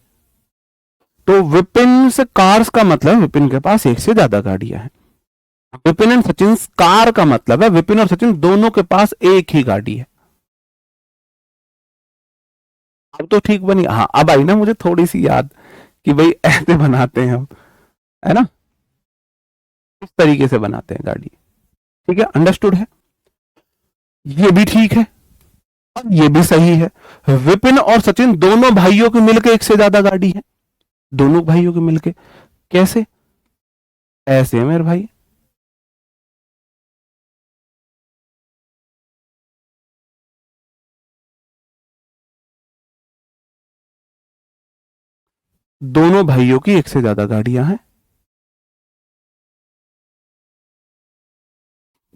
तो विपिन से कार्स का मतलब विपिन के पास एक से ज्यादा गाड़ियां हैं। विपिन एंड सचिन कार का मतलब है विपिन और सचिन दोनों के पास एक ही गाड़ी है। अब तो ठीक बनी। हाँ, अब आई ना मुझे थोड़ी सी याद कि भाई ऐसे बनाते हैं हम, है ना, इस तरीके से बनाते हैं गाड़ी। ठीक है, अंडरस्टूड है? ये भी ठीक है और ये भी सही है। विपिन और सचिन दोनों भाइयों के मिलकर एक से ज्यादा गाड़ी है। दोनों भाइयों के मिलकर कैसे? ऐसे है मेरे भाई। दोनों भाइयों की एक से ज्यादा गाड़ियां हैं।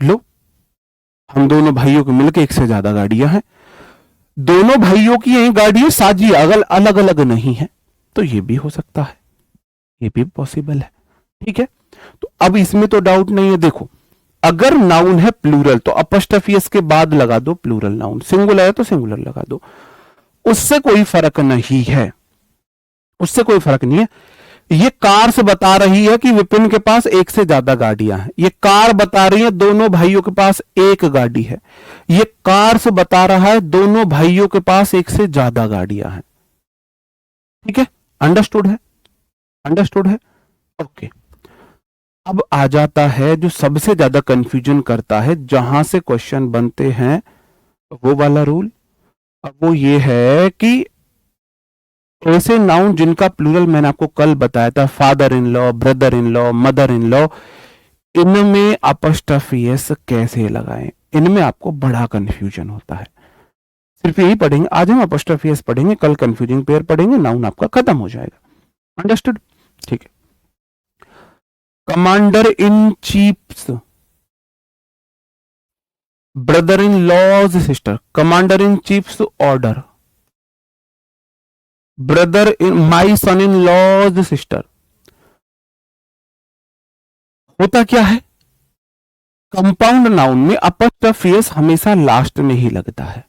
लो, हम दोनों भाइयों के मिलकर एक से ज्यादा गाड़ियां हैं। दोनों भाइयों की यही गाड़ियां साझी, अगल अलग अलग नहीं है, तो ये भी हो सकता है, ये भी पॉसिबल है। ठीक है, तो अब इसमें तो डाउट नहीं है। देखो, अगर नाउन है प्लूरल तो अपस्ट्रफियस के बाद लगा दो प्लूरल नाउन, सिंगुलर है तो सिंगुलर लगा दो, उससे कोई फर्क नहीं है, उससे कोई फर्क नहीं है। ये कार से बता रही है कि विपिन के पास एक से ज्यादा गाड़ियां हैं। ये कार बता रही है दोनों भाइयों के पास एक गाड़ी है। ये कार से बता रहा है दोनों भाइयों के पास एक से ज्यादा गाड़ियां हैं। ठीक है, अंडरस्टूड है? अंडरस्टूड है? ओके। अब आ जाता है जो सबसे ज्यादा कंफ्यूजन करता है, जहां से क्वेश्चन बनते हैं, वो वाला रूल। अब वो ये है कि ऐसे नाउन जिनका प्लूरल मैंने आपको कल बताया था, father in law, brother in law, mother in law, इनमें अपस्ट्रफी एस कैसे लगाएं? इनमें आपको बड़ा कंफ्यूजन होता है। सिर्फ यही पढ़ेंगे आज हम, अपस्ट्रफी एस पढ़ेंगे, कल कंफ्यूजिंग पेयर पढ़ेंगे, नाउन आपका खत्म हो जाएगा। अंडरस्टूड? ठीक है। Commander in chiefs, brother in laws sister, commander in chiefs order, brother in my son in laws sister. होता क्या है, कंपाउंड नाउन में अपस्ट्रफी एस हमेशा लास्ट में ही लगता है,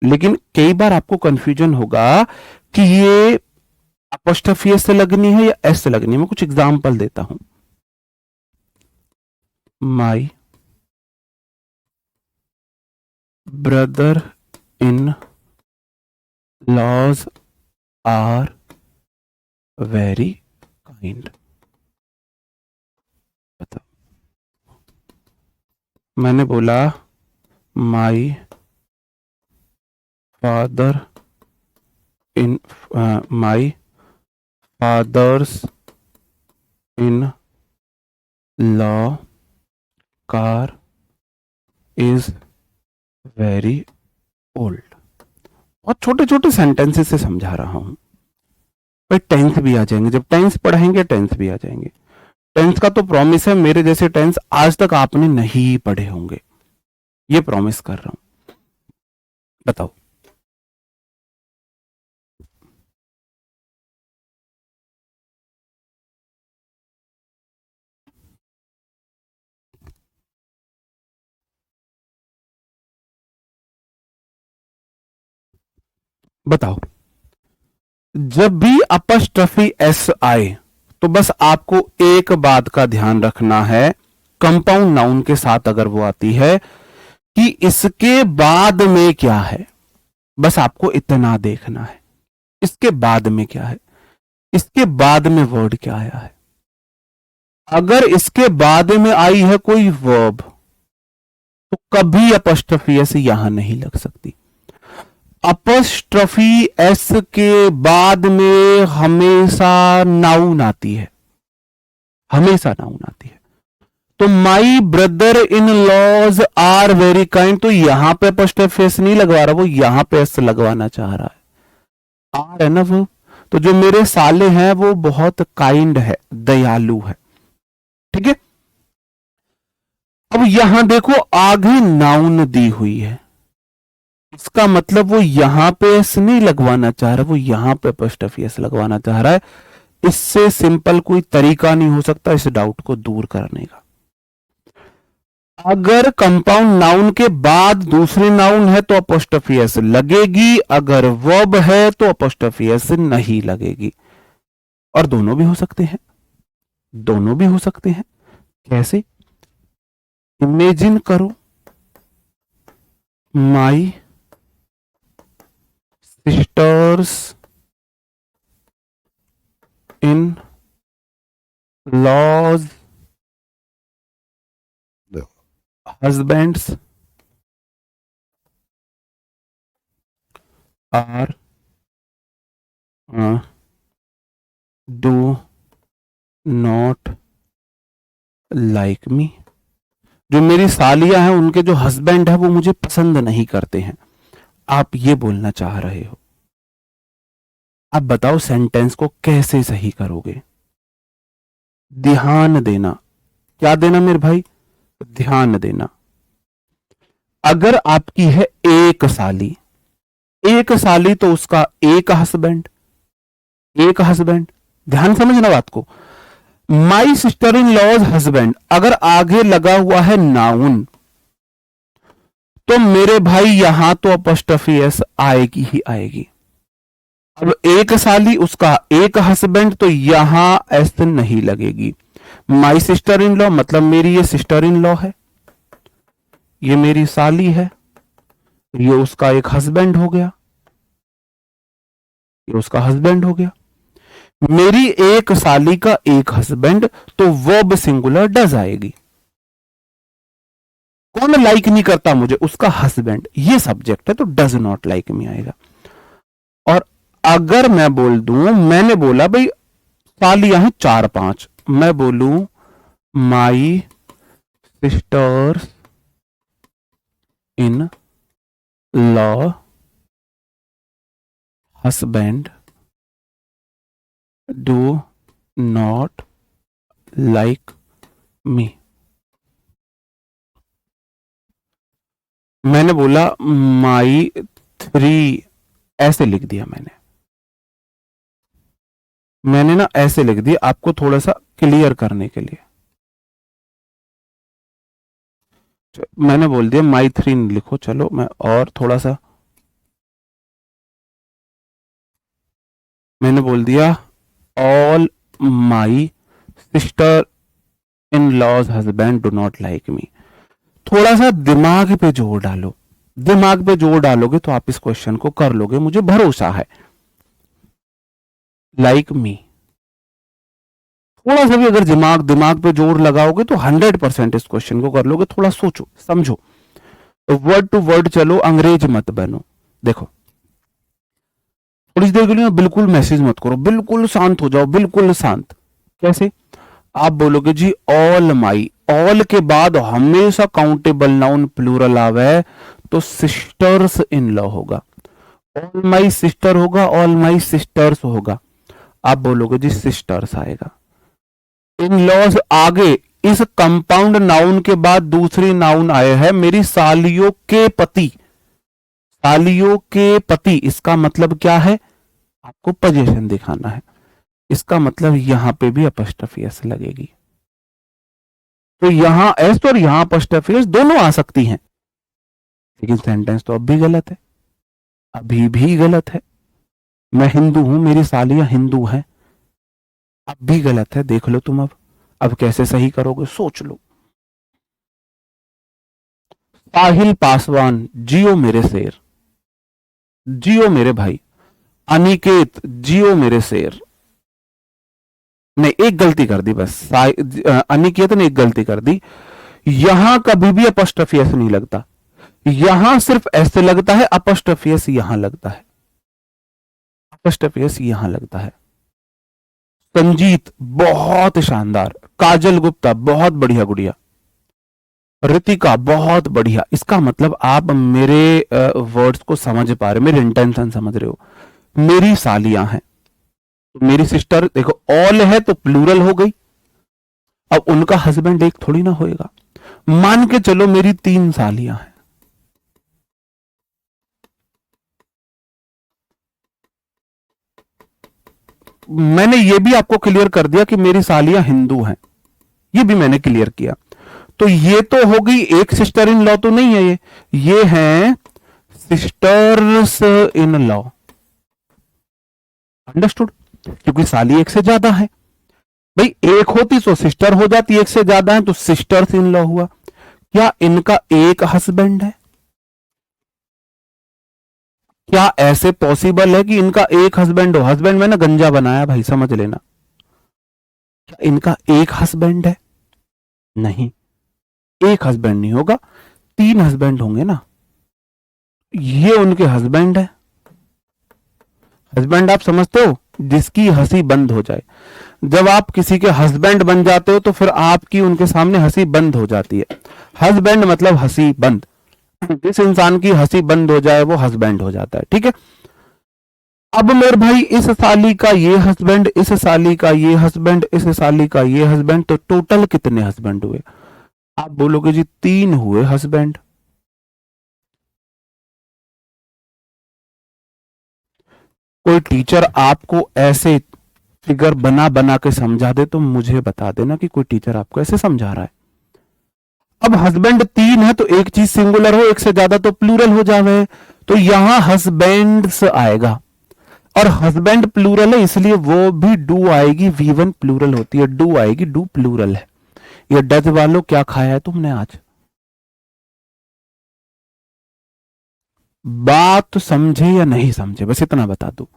लेकिन कई बार आपको कंफ्यूजन होगा कि ये अपस्ट्रफी एस से लगनी है या एस से लगनी है। मैं कुछ एग्जांपल देता हूं। My brother in laws are very kind. बताओ, मैंने बोला my father in my fathers in law car is very old. बहुत छोटे छोटे सेंटेंसेस से समझा रहा हूं भाई। टेंस भी आ जाएंगे, जब टेंस पढ़ेंगे टेंस भी आ जाएंगे। टेंस का तो प्रॉमिस है, मेरे जैसे टेंस आज तक आपने नहीं पढ़े होंगे, ये प्रॉमिस कर रहा हूं। बताओ। बताओ। जब भी अपस्ट्रफी एस आए तो बस आपको एक बात का ध्यान रखना है, कंपाउंड नाउन के साथ अगर वो आती है, कि इसके बाद में क्या है। बस आपको इतना देखना है, इसके बाद में क्या है, इसके बाद में वर्ड क्या आया है। अगर इसके बाद में आई है कोई वर्ब तो कभी अपस्ट्रफी एस यहां नहीं लग सकती। अपस्ट्रफी एस के बाद में हमेशा नाउन आती है, हमेशा नाउन आती है। तो my brother in laws are very kind, तो यहां पे अपस्ट्रफी एस नहीं लगवा रहा, वो यहां पे एस लगवाना चाह रहा है। आर है ना वो, तो जो मेरे साले हैं वो बहुत काइंड है, दयालु है। ठीक है। अब यहां देखो आगे नाउन दी हुई है, इसका मतलब वो यहां पे एस नहीं लगवाना चाह रहा, वो यहां पे अपॉस्ट्रोफी एस लगवाना चाह रहा है। इससे सिंपल कोई तरीका नहीं हो सकता इस डाउट को दूर करने का। अगर कंपाउंड नाउन के बाद दूसरी नाउन है तो अपॉस्ट्रोफी एस लगेगी, अगर वर्ब है तो अपॉस्ट्रोफी एस नहीं लगेगी। और दोनों भी हो सकते हैं, दोनों भी हो सकते हैं। कैसे? इमेजिन करो, my sisters in law's husbands are do not like me. जो मेरी सालियां हैं उनके जो हस्बैंड है वो मुझे पसंद नहीं करते हैं, आप ये बोलना चाह रहे हो। अब बताओ सेंटेंस को कैसे सही करोगे। ध्यान देना, क्या देना मेरे भाई, ध्यान देना। अगर आपकी है एक साली, एक साली तो उसका एक हस्बैंड, एक हस्बैंड। ध्यान समझना बात को। My sister in laws husband, अगर आगे लगा हुआ है नाउन तो मेरे भाई यहां तो अपॉस्ट्रोफी एस आएगी ही आएगी। अब एक साली उसका एक हस्बैंड तो यहां एस नहीं लगेगी। माई सिस्टर इन लॉ मतलब मेरी ये सिस्टर इन लॉ है, ये मेरी साली है, ये उसका एक हस्बैंड हो गया, ये उसका हस्बैंड हो गया। मेरी एक साली का एक हस्बैंड तो वर्ब सिंगुलर डज आएगी। कौन लाइक नहीं करता मुझे, उसका हस्बैंड, ये सब्जेक्ट है तो डज नॉट लाइक मी आएगा। और अगर मैं बोल दूं, मैंने बोला भाई सालियां हैं 4-5, मैं बोलूं my sisters in law husband do not like me. मैंने बोला माई 3, ऐसे लिख दिया मैंने ना ऐसे लिख दिया आपको थोड़ा सा क्लियर करने के लिए। मैंने बोल दिया माई 3 लिखो, चलो मैं और थोड़ा सा मैंने बोल दिया all my sister in laws husband do not like me. थोड़ा सा दिमाग पे जोर डालो, दिमाग पे जोर डालोगे तो आप इस क्वेश्चन को कर लोगे, मुझे भरोसा है। लाइक मी, थोड़ा सा भी अगर दिमाग पे जोर लगाओगे तो 100% इस क्वेश्चन को कर लोगे। थोड़ा सोचो समझो, वर्ड टू वर्ड चलो, अंग्रेज मत बनो। देखो थोड़ी देर के लिए बिल्कुल मैसेज मत करो, बिल्कुल शांत हो जाओ, बिल्कुल शांत। कैसे? आप बोलोगे जी ऑल माई, ऑल के बाद हमेशा काउंटेबल नाउन प्लूरल आवे तो सिस्टर्स इन लॉ होगा, ऑल माई सिस्टर होगा, ऑल माई सिस्टर्स होगा। आप बोलोगे जी सिस्टर्स आएगा। इन लॉज आगे इस कंपाउंड नाउन के बाद दूसरी नाउन आए है मेरी सालियों के पति, सालियों के पति, इसका मतलब क्या है, आपको पोजीशन दिखाना है, इसका मतलब यहां पे भी अपॉस्ट्रोफी एस लगेगी। तो यहां एस और यहां अपॉस्ट्रोफी एस दोनों आ सकती हैं, लेकिन सेंटेंस तो अब भी गलत है, अभी भी गलत है। मैं हिंदू हूं, मेरी सालियां हिंदू हैं, अब भी गलत है। देख लो तुम, अब कैसे सही करोगे, सोच लो। साहिल पासवान, जियो मेरे शेर, जियो मेरे भाई। अनिकेत, जियो मेरे शेर। नहीं, एक गलती कर दी बस, अनिकेत ने एक गलती कर दी। यहां कभी भी अपॉस्ट्रोफी एस नहीं लगता, यहां सिर्फ ऐसे लगता है, अपॉस्ट्रोफी एस यहां लगता है, अपॉस्ट्रोफी एस यहां लगता है। संजीत, बहुत शानदार। काजल गुप्ता, बहुत बढ़िया गुड़िया। रितिका, बहुत बढ़िया। इसका मतलब आप मेरे वर्ड्स को समझ पा रहे हो, मेरे इंटेंशन समझ रहे हो। मेरी सालियां हैं, तो मेरी सिस्टर, देखो ऑल है तो प्लूरल हो गई, अब उनका हस्बैंड एक थोड़ी ना होएगा। मान के चलो मेरी 3 सालियां हैं, मैंने ये भी आपको क्लियर कर दिया कि मेरी सालियां हिंदू हैं, ये भी मैंने क्लियर किया। तो ये तो हो गई एक सिस्टर इन लॉ, तो नहीं है ये हैं सिस्टर्स इन लॉ। अंडरस्टूड? क्योंकि साली एक से ज्यादा है भाई, एक होती तो सिस्टर हो जाती, एक से ज्यादा है तो सिस्टर्स इन लॉ हुआ। क्या इनका एक हस्बैंड है? क्या ऐसे पॉसिबल है कि इनका एक हस्बैंड हो? हस्बैंड में ना गंजा बनाया भाई, समझ लेना। क्या इनका एक हस्बैंड है? नहीं, एक हस्बैंड नहीं होगा, 3 हस्बैंड होंगे ना। ये उनके हस्बैंड है। हस्बैंड आप समझते हो, जिसकी हंसी बंद हो जाए। जब आप किसी के हस्बैंड बन जाते हो तो फिर आपकी उनके सामने हंसी बंद हो जाती है। हस्बैंड मतलब हंसी बंद, जिस इंसान की हंसी बंद हो जाए वो हस्बैंड हो जाता है, ठीक है। अब मेरे भाई, इस साली का ये हस्बैंड, इस साली का ये हस्बैंड, इस साली का ये हस्बैंड, तो टोटल कितने हस्बैंड हुए? आप बोलोगे जी 3 हुए हस्बैंड। कोई टीचर आपको ऐसे फिगर बना बना के समझा दे तो मुझे बता देना कि कोई टीचर आपको ऐसे समझा रहा है। अब हस्बैंड 3 है तो एक चीज सिंगुलर हो, एक से ज्यादा तो प्लूरल हो जावे, तो यहां हस्बैंड्स आएगा, और हस्बैंड प्लूरल है इसलिए वो भी डू आएगी, V1 प्लूरल होती है, डू आएगी, डू प्लूरल है। ये डच वालों, क्या खाया है तुमने आज? बात तो समझे या नहीं समझे, बस इतना बता दो।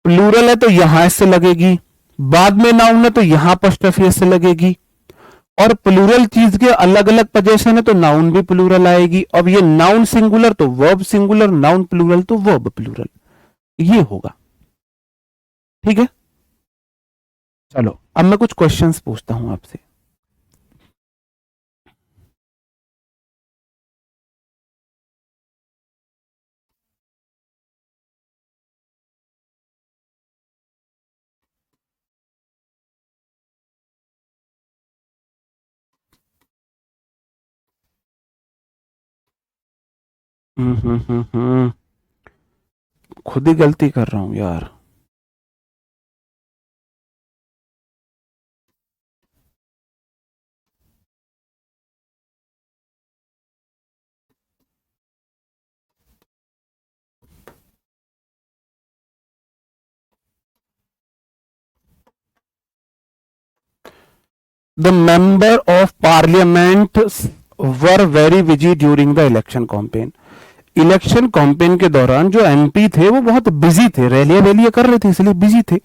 प्लूरल है तो यहां इससे लगेगी, बाद में नाउन है तो यहां अपॉस्ट्रोफी से लगेगी, और प्लूरल चीज के अलग अलग पोजीशन है तो नाउन भी प्लूरल आएगी। अब ये नाउन सिंगुलर तो वर्ब सिंगुलर, नाउन प्लूरल तो वर्ब प्लूरल, ये होगा, ठीक है। चलो अब मैं कुछ क्वेश्चंस पूछता हूं आपसे। खुद ही गलती कर रहा हूं यार। The member of parliament were very busy during the election campaign. Election campaign के दौरान जो एमपी थे वो बहुत बिजी थे, रैलियां वैलियां कर रहे थे इसलिए बिजी थे।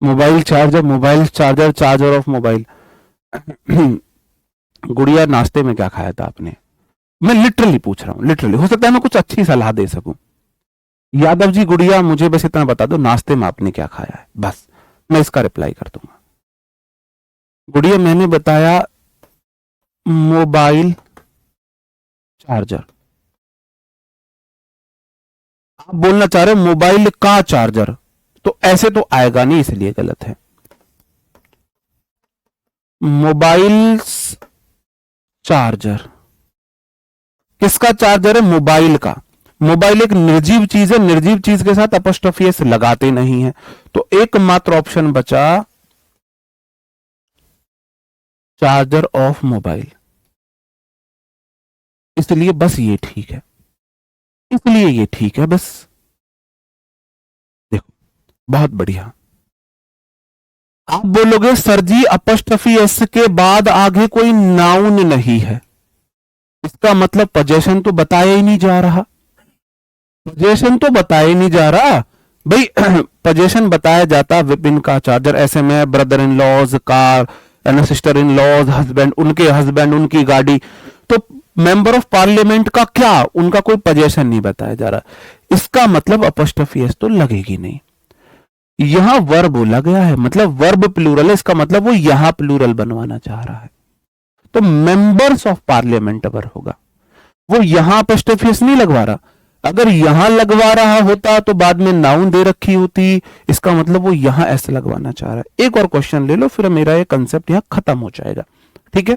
Mobile charger, mobile charger, charger of mobile. गुड़िया, नाश्ते में क्या खाया था आपने? मैं लिटरली पूछ रहा हूं, लिटरली, हो सकता है मैं कुछ अच्छी सलाह दे सकूं। यादव जी, गुड़िया, मुझे बस इतना बता दो नाश्ते में आपने क्या खाया है, बस मैं इसका रिप्लाई कर दूंगा। गुड़िया, मैंने बताया मोबाइल चार्जर, आप बोलना चाह रहे हो मोबाइल का चार्जर, तो ऐसे तो आएगा नहीं, इसलिए गलत है। Mobiles charger. किसका चार्जर है? मोबाइल का। मोबाइल एक निर्जीव चीज है, निर्जीव चीज के साथ अपॉस्ट्रोफी एस लगाते नहीं है, तो एकमात्र ऑप्शन बचा चार्जर ऑफ मोबाइल। इसलिए बस ये ठीक है, इसलिए ये ठीक है बस। देखो बहुत बढ़िया। आप बोलोगे सर जी अपॉस्ट्रोफी एस के बाद आगे कोई नाउन नहीं है, इसका मतलब पोजेशन तो बताया ही नहीं जा रहा। पोजेशन तो बताया ही नहीं जा रहा भाई। पोजेशन बताया जाता विपिन का चार्जर, ऐसे में brother in laws car, sister in laws husband, उनके हस्बैंड, उनकी गाड़ी। तो मेंबर ऑफ पार्लियामेंट का क्या, उनका कोई पोजेशन नहीं बताया जा रहा। इसका मतलब अपॉस्ट्रोफी एस तो लगेगी नहीं। यहां वर्ब बोला गया है, मतलब वर्ब प्लूरल है, इसका मतलब वो यहां प्लूरल बनवाना चाह रहा है, तो मेंबर्स ऑफ पार्लियामेंट अगर होगा, वो यहां अपॉस्ट्रोफी एस नहीं लगवा रहा। अगर यहां लगवा रहा होता तो बाद में नाउन दे रखी होती, इसका मतलब वो यहां ऐसे लगवाना चाह रहा है। एक और क्वेश्चन ले लो, फिर मेरा ये कंसेप्ट यहां खत्म हो जाएगा। ठीक है,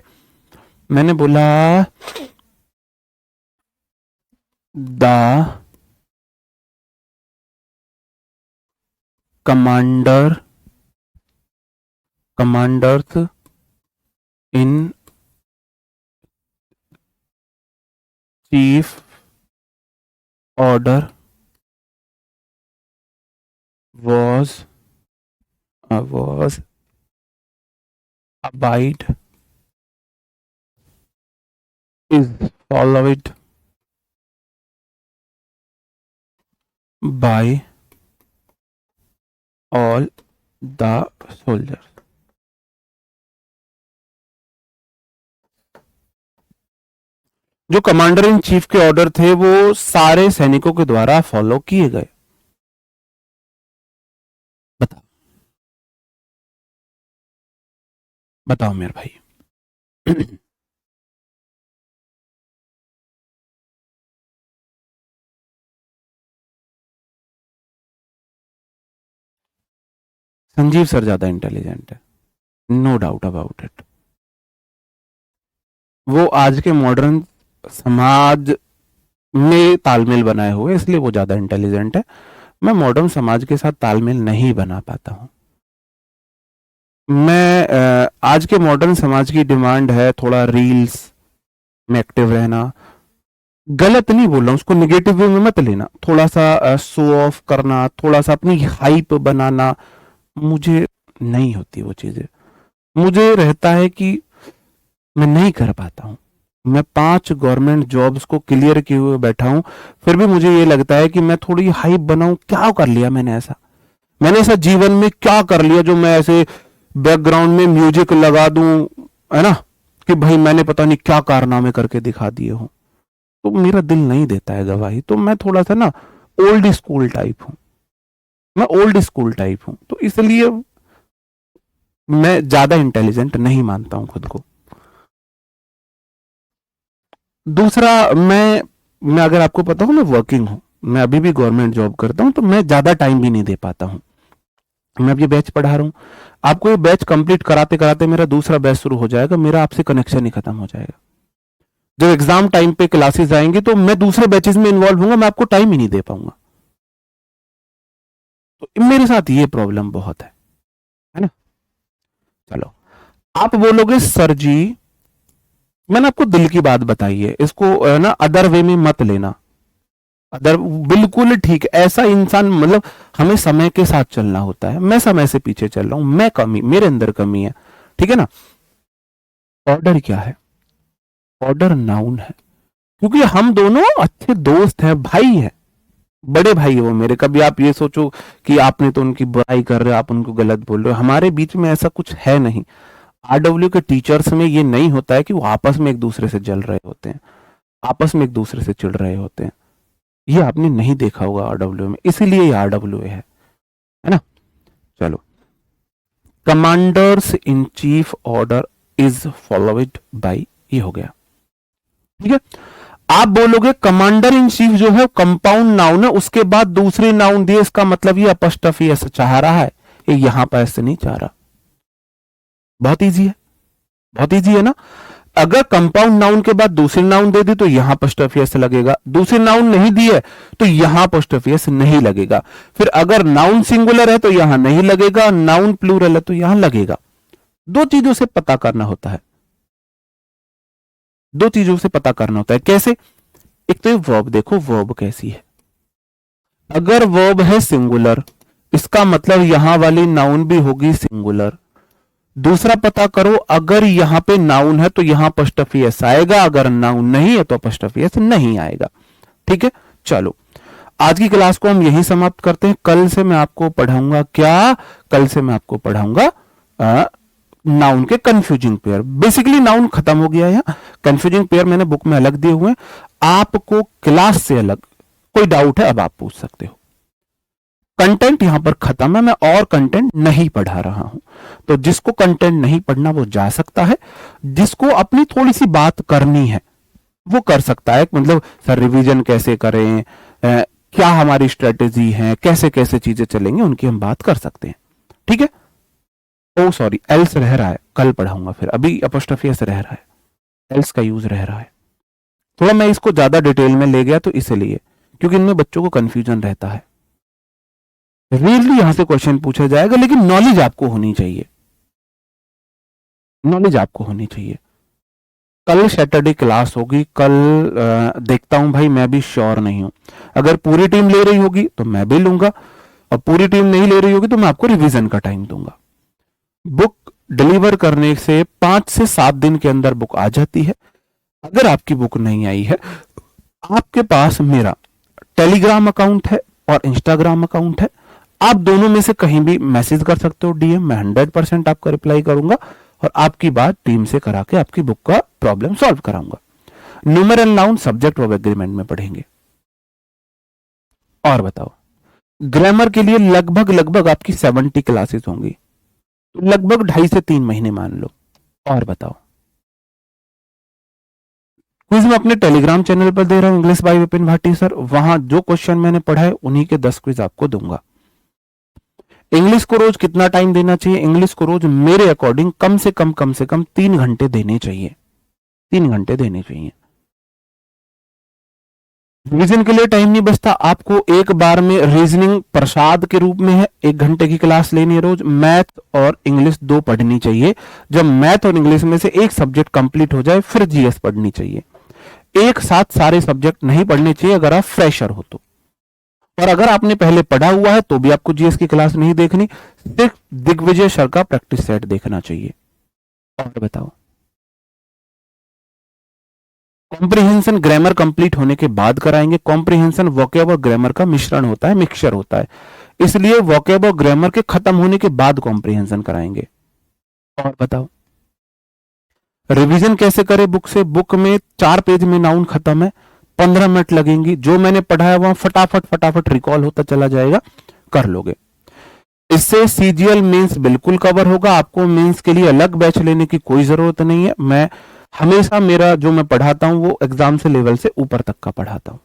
मैंने बोला the commanders in chief order was abide is followed by all the soldiers। जो कमांडर इन चीफ के ऑर्डर थे वो सारे सैनिकों के द्वारा फॉलो किए गए। बताओ मेरे भाई। संजीव सर ज्यादा इंटेलिजेंट है, नो डाउट अबाउट इट। वो आज के मॉडर्न समाज में तालमेल बनाए हुए, इसलिए वो ज्यादा इंटेलिजेंट है। मैं मॉडर्न समाज के साथ तालमेल नहीं बना पाता हूं। मैं आज के मॉडर्न समाज की डिमांड है थोड़ा रील्स में एक्टिव रहना। गलत नहीं बोल रहा हूं, उसको निगेटिव वे में मत लेना। थोड़ा सा शो ऑफ करना, थोड़ा सा अपनी हाइप बनाना, मुझे नहीं होती वो चीजें। मुझे रहता है कि मैं नहीं कर पाता हूं। मैं 5 गवर्नमेंट जॉब्स को क्लियर किए हुए बैठा हूं, फिर भी मुझे ये लगता है कि मैं थोड़ी हाइप बनाऊं। क्या कर लिया मैंने ऐसा जीवन में क्या कर लिया जो मैं ऐसे बैकग्राउंड में म्यूजिक लगा दूं, है ना, कि भाई मैंने पता नहीं क्या कारनामे करके दिखा दिए हो। तो मेरा दिल नहीं देता है गवाही। तो मैं थोड़ा सा ना ओल्ड स्कूल टाइप हूं, मैं ओल्ड स्कूल टाइप हूं, तो इसलिए मैं ज्यादा इंटेलिजेंट नहीं मानता हूं खुद को। दूसरा, मैं अगर आपको पता हो, मैं वर्किंग हूं, मैं अभी भी गवर्नमेंट जॉब करता हूं, तो मैं ज्यादा टाइम भी नहीं दे पाता हूं। मैं अब ये बैच पढ़ा रहा हूं, आपको ये बैच कंप्लीट कराते कराते मेरा दूसरा बैच शुरू हो जाएगा, मेरा आपसे कनेक्शन ही खत्म हो जाएगा। जब एग्जाम टाइम पे क्लासेस आएंगे तो मैं दूसरे बैचेस में इन्वॉल्व होऊंगा, मैं आपको टाइम ही नहीं दे पाऊंगा। तो मेरे साथ ये प्रॉब्लम बहुत है ना। चलो, आप बोलोगे सर जी मैंने आपको दिल की बात बताई है, इसको ना अदर वे में मत लेना। अदर बिल्कुल ठीक, ऐसा इंसान, मतलब हमें समय के साथ चलना होता है। मैं समय से पीछे चल रहा हूं, मैं कमी, मेरे अंदर कमी है, ठीक है ना। ऑर्डर क्या है? ऑर्डर नाउन है, क्योंकि हम दोनों अच्छे दोस्त हैं, भाई हैं, बड़े भाई है वो मेरे। कभी आप ये सोचो कि आपने तो उनकी बुराई कर रहे हो, आप उनको गलत बोल रहे हो, हमारे बीच में ऐसा कुछ है नहीं। आरडब्ल्यू के टीचर्स में ये नहीं होता है कि वो आपस में एक दूसरे से जल रहे होते हैं, आपस में एक दूसरे से चिढ़ रहे होते हैं। ये आपने नहीं देखा होगा आरडब्ल्यू में, इसीलिए ये आरडब्ल्यू है ना। चलो, commanders in chief order is followed by, ये हो गया, ठीक है। आप बोलोगे कमांडर इन चीफ जो है कंपाउंड नाउन है, उसके बाद दूसरे नाउन दिए, इसका मतलब ये अपॉस्ट्रोफी ऐसा चाह रहा है, ये यहां पर ऐसे नहीं चाह रहा। बहुत इजी है, बहुत इजी है ना। अगर कंपाउंड नाउन के बाद दूसरी नाउन दे दी तो यहां अपोस्ट्रोफी एस लगेगा, दूसरी नाउन नहीं दी है तो यहां अपोस्ट्रोफी एस नहीं लगेगा। फिर अगर नाउन सिंगुलर है तो यहां नहीं लगेगा, नाउन प्लूरल है तो यहां लगेगा। दो चीजों से पता करना होता है, दो चीजों से पता करना होता है। कैसे? एक तो वर्ब देखो, वर्ब कैसी है। अगर वर्ब है सिंगुलर, इसका मतलब यहां वाली नाउन भी होगी सिंगुलर। दूसरा पता करो, अगर यहां पे नाउन है तो यहां अपोस्ट्रोफी एस आएगा, अगर नाउन नहीं है तो अपोस्ट्रोफी एस नहीं आएगा। ठीक है, चलो आज की क्लास को हम यहीं समाप्त करते हैं। कल से मैं आपको पढ़ाऊंगा क्या? कल से मैं आपको पढ़ाऊंगा नाउन के कंफ्यूजिंग पेयर। बेसिकली नाउन खत्म हो गया है, कंफ्यूजिंग पेयर मैंने बुक में अलग दिए हुए हैं, आपको क्लास से अलग कोई डाउट है अब आप पूछ सकते हो। कंटेंट यहां पर खत्म है, मैं और कंटेंट नहीं पढ़ा रहा हूं। तो जिसको कंटेंट नहीं पढ़ना वो जा सकता है, जिसको अपनी थोड़ी सी बात करनी है वो कर सकता है। मतलब सर रिवीजन कैसे करें, क्या हमारी स्ट्रेटेजी है, कैसे कैसे चीजें चलेंगे, उनकी हम बात कर सकते हैं। ठीक है। ओ सॉरी, एल्स रह रहा है, कल पढ़ाऊंगा फिर, अभी अपोस्ट्रोफी एस रह रहा है, एल्स का यूज रह रहा है। थोड़ा मैं इसको ज्यादा डिटेल में ले गया तो इसलिए, क्योंकि इनमें बच्चों को कंफ्यूजन रहता है। रियली यहां से क्वेश्चन पूछा जाएगा, लेकिन नॉलेज आपको होनी चाहिए, नॉलेज आपको होनी चाहिए। कल सैटरडे क्लास होगी, कल देखता हूं भाई, मैं भी श्योर नहीं हूं। अगर पूरी टीम ले रही होगी तो मैं भी लूंगा, और पूरी टीम नहीं ले रही होगी तो मैं आपको रिवीजन का टाइम दूंगा। बुक डिलीवर करने से 5 से 7 दिन के अंदर बुक आ जाती है। अगर आपकी बुक नहीं आई है, आपके पास मेरा टेलीग्राम अकाउंट है और इंस्टाग्राम अकाउंट है, आप दोनों में से कहीं भी मैसेज कर सकते हो डीएम, मैं 100% आपका रिप्लाई करूंगा और आपकी बात टीम से करा के आपकी बुक का प्रॉब्लम सॉल्व कराऊंगा। Numeral noun subject verb agreement में पढ़ेंगे। और बताओ, ग्रामर के लिए लगभग लगभग आपकी 70 क्लासेस होंगी, तो लगभग 2.5 से 3 महीने मान लो। और बताओ, क्विज मैं अपने टेलीग्राम चैनल पर दे रहा हूं, English by Vipin Bhati sir, वहां जो क्वेश्चन मैंने पढ़ा है उन्हीं के 10 क्विज आपको दूंगा। इंग्लिश को रोज कितना टाइम देना चाहिए? इंग्लिश को रोज मेरे अकॉर्डिंग कम से कम 3 घंटे देने चाहिए, 3 घंटे देने चाहिए। रिवीजन के लिए टाइम नहीं बचता आपको, एक बार में रीजनिंग प्रसाद के रूप में है, 1 घंटे की क्लास लेनी है रोज। मैथ और इंग्लिश 2 पढ़नी चाहिए। जब मैथ और इंग्लिश में से एक सब्जेक्ट कंप्लीट हो जाए फिर जीएस पढ़नी चाहिए। एक साथ सारे सब्जेक्ट नहीं पढ़ने चाहिए अगर आप फ्रेशर हो तो। और अगर आपने पहले पढ़ा हुआ है तो भी आपको जीएस की क्लास नहीं देखनी, सिर्फ दिग्विजय सर का प्रैक्टिस सेट देखना चाहिए। और बताओ, कॉम्प्रिहेंशन ग्रामर कंप्लीट होने के बाद कराएंगे। कॉम्प्रिहेंशन वोकैब और ग्रामर का मिश्रण होता है, मिक्सचर होता है, इसलिए वोकैब और ग्रामर के खत्म होने के बाद कॉम्प्रिहेंशन कराएंगे। और बताओ, रिवीजन कैसे करें बुक से? बुक में 4 पेज में नाउन खत्म है, 15 मिनट लगेंगी। जो मैंने पढ़ाया वहां फटाफट फटाफट रिकॉल होता चला जाएगा, कर लोगे। इससे सीजीएल मेंस बिल्कुल कवर होगा, आपको मेंस के लिए अलग बैच लेने की कोई जरूरत नहीं है। मैं हमेशा मेरा जो मैं पढ़ाता हूं वो एग्जाम से लेवल से ऊपर तक का पढ़ाता हूं।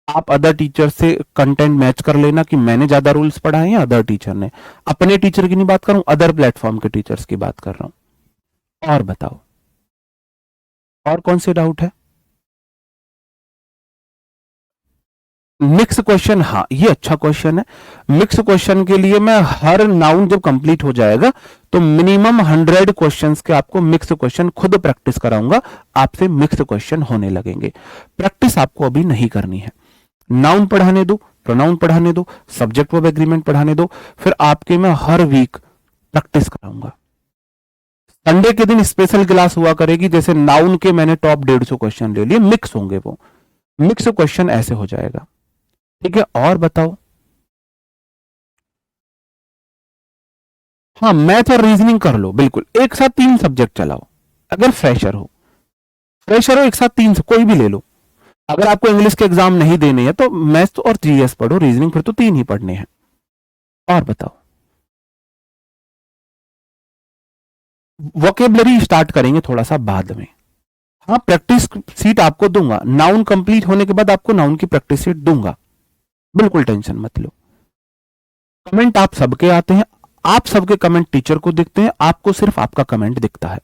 आप अदर टीचर से कंटेंट मैच कर लेना कि मैंने ज्यादा रूल्स पढ़ाए हैं अदर टीचर ने। अपने टीचर की नहीं बात कर रहा हूं, अदर प्लेटफॉर्म के टीचर्स की बात कर रहा हूं। और बताओ, और कौन से डाउट है? मिक्स क्वेश्चन, हाँ ये अच्छा क्वेश्चन है। मिक्स क्वेश्चन के लिए मैं हर नाउन जब कंप्लीट हो जाएगा तो मिनिमम 100 क्वेश्चंस के आपको मिक्स क्वेश्चन खुद प्रैक्टिस कराऊंगा, आपसे मिक्स क्वेश्चन होने लगेंगे। प्रैक्टिस आपको अभी नहीं करनी है, नाउन पढ़ाने दो, प्रोनाउन पढ़ाने दो, सब्जेक्ट वर्ब एग्रीमेंट पढ़ाने दो, फिर आपके मैं हर वीक प्रैक्टिस कराऊंगा। संडे के दिन स्पेशल क्लास हुआ करेगी, जैसे नाउन के मैंने टॉप 150 क्वेश्चन ले लिए, मिक्स होंगे, वो मिक्स क्वेश्चन ऐसे हो जाएगा। ठीक है, और बताओ, हाँ मैथ और रीजनिंग कर लो, बिल्कुल एक साथ 3 सब्जेक्ट चलाओ। अगर फ्रेशर हो एक साथ 3 से कोई भी ले लो। अगर आपको इंग्लिश के एग्जाम नहीं देने हैं तो मैथ और जीएस पढ़ो, रीजनिंग फिर तो 3 ही पढ़ने हैं। और बताओ, वोकेबलरी स्टार्ट करेंगे थोड़ा सा बाद में। हाँ प्रैक्टिस सीट आपको दूंगा, नाउन कंप्लीट होने के बाद आपको नाउन की प्रैक्टिस सीट दूंगा, बिल्कुल टेंशन मत लो। कमेंट आप सबके आते हैं, आप सबके कमेंट टीचर को दिखते हैं, आपको सिर्फ आपका कमेंट दिखता है।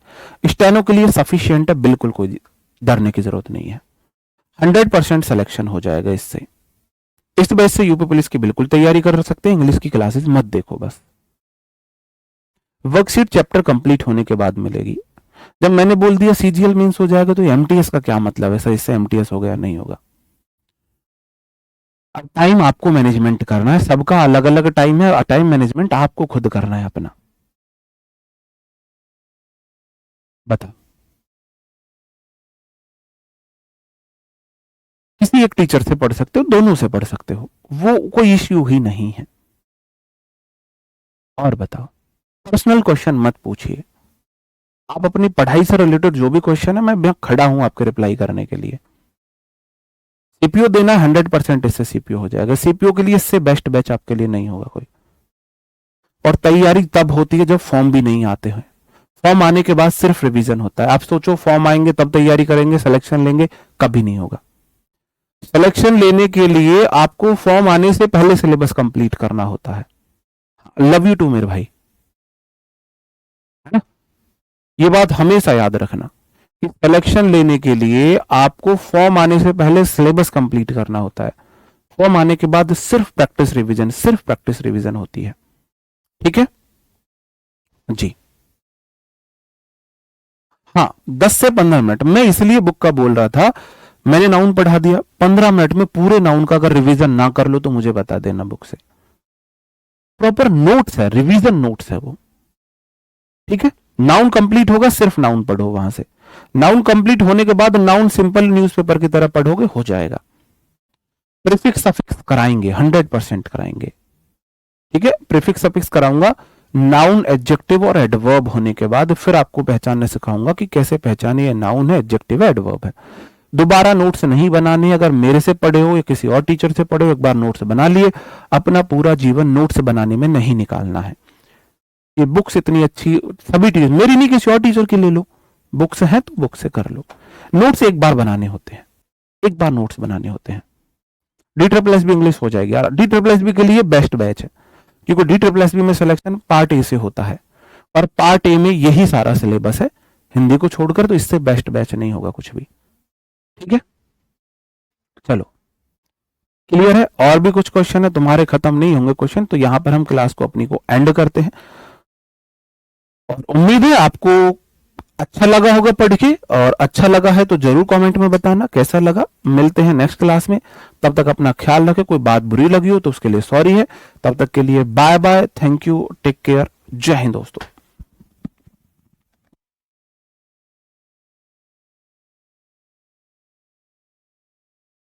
स्टेनो के लिए सफिशिएंट है, बिल्कुल कोई डरने की जरूरत नहीं है। 100% सिलेक्शन हो जाएगा इससे। इस वजह से यूपी पुलिस की बिल्कुल तैयारी कर सकते हैं, इंग्लिश की क्लासेस मत देखो बस। वर्कशीट चैप्टर कंप्लीट होने के बाद मिलेगी। जब मैंने बोल दिया सीजीएल मींस हो जाएगा तो एमटीएस का क्या मतलब है सर, इससे एमटीएस हो गया? नहीं होगा। अब टाइम आपको मैनेजमेंट करना है, सबका अलग अलग टाइम है, टाइम मैनेजमेंट आपको खुद करना है अपना। बता, किसी एक टीचर से पढ़ सकते हो, दोनों से पढ़ सकते हो, वो कोई इश्यू ही नहीं है। और बताओ, पर्सनल क्वेश्चन मत पूछिए, आप अपनी पढ़ाई से रिलेटेड जो भी क्वेश्चन है, मैं खड़ा हूं आपके रिप्लाई करने के लिए। सीपीओ देना 100% इससे सीपीओ हो जाएगा। सीपीओ के लिए इससे बेस्ट बैच आपके लिए नहीं होगा कोई। और तैयारी तब होती है जब फॉर्म भी नहीं आते हैं। फॉर्म आने के बाद सिर्फ रिवीजन होता है। आप सोचो फॉर्म आएंगे तब तैयारी करेंगे, सिलेक्शन लेंगे, कभी नहीं होगा। सिलेक्शन लेने के लिए आपको फॉर्म आने से पहले सिलेबस कंप्लीट करना होता है। लव यू टू मेरे भाई, है ना? ये बात हमेशा याद रखना कि सिलेक्शन लेने के लिए आपको फॉर्म आने से पहले सिलेबस कंप्लीट करना होता है। फॉर्म आने के बाद सिर्फ प्रैक्टिस रिवीजन, सिर्फ प्रैक्टिस रिवीजन होती है। ठीक है जी। हाँ, 10 से 15 मिनट मैं इसलिए बुक का बोल रहा था। मैंने नाउन पढ़ा दिया, 15 मिनट में पूरे नाउन का अगर रिवीजन ना कर लो तो मुझे बता देना बुक से। प्रॉपर नोट्स है, रिवीजन नोट्स है वो। ठीक है, नाउन कंप्लीट होगा, सिर्फ नाउन पढ़ो वहां से। नाउन कंप्लीट होने के बाद नाउन सिंपल न्यूज़पेपर की तरह पढ़ोगे, हो जाएगा। प्रीफिक्स सफिक्स कराएंगे, 100% कराएंगे। ठीक है, प्रीफिक्स सफिक्स कराऊंगा। नाउन, एडजेक्टिव और एडवर्ब होने के बाद फिर आपको पहचानने सिखाऊंगा कि कैसे पहचाने ये नाउन है, एडजेक्टिव है, एडवर्ब है। दोबारा नोट्स नहीं बनाने। अगर मेरे से पढ़े हो या किसी और टीचर से पढ़े हो, एक बार नोट्स बना लिए, अपना पूरा जीवन नोट्स बनाने में नहीं निकालना है। ये बुक्स इतनी अच्छी, सभी टीचर, मेरी नहीं किसी और टीचर की ले लो, बुक्स हैं तो बुक से कर लो। नोट्स एक बार बनाने होते हैं, एक बार नोट्स बनाने होते हैं। DSSB इंग्लिश हो जाएगी यार। DSSB के लिए बेस्ट बैच है, क्योंकि DSSB में सिलेक्शन पार्ट ए से होता है और पार्ट ए में यही सारा सिलेबस है हिंदी को छोड़कर, तो इससे बेस्ट बैच नहीं होगा कुछ भी। ठीक है, चलो क्लियर है। और भी कुछ क्वेश्चन है तुम्हारे, खत्म नहीं होंगे क्वेश्चन, तो यहां पर हम क्लास को अपनी को एंड करते हैं। और उम्मीद है आपको अच्छा लगा होगा पढ़ के, और अच्छा लगा है तो जरूर कमेंट में बताना कैसा लगा। मिलते हैं नेक्स्ट क्लास में, तब तक अपना ख्याल रखें। कोई बात बुरी लगी हो तो उसके लिए सॉरी है। तब तक के लिए bye bye, thank you, take care, जय हिंद दोस्तों।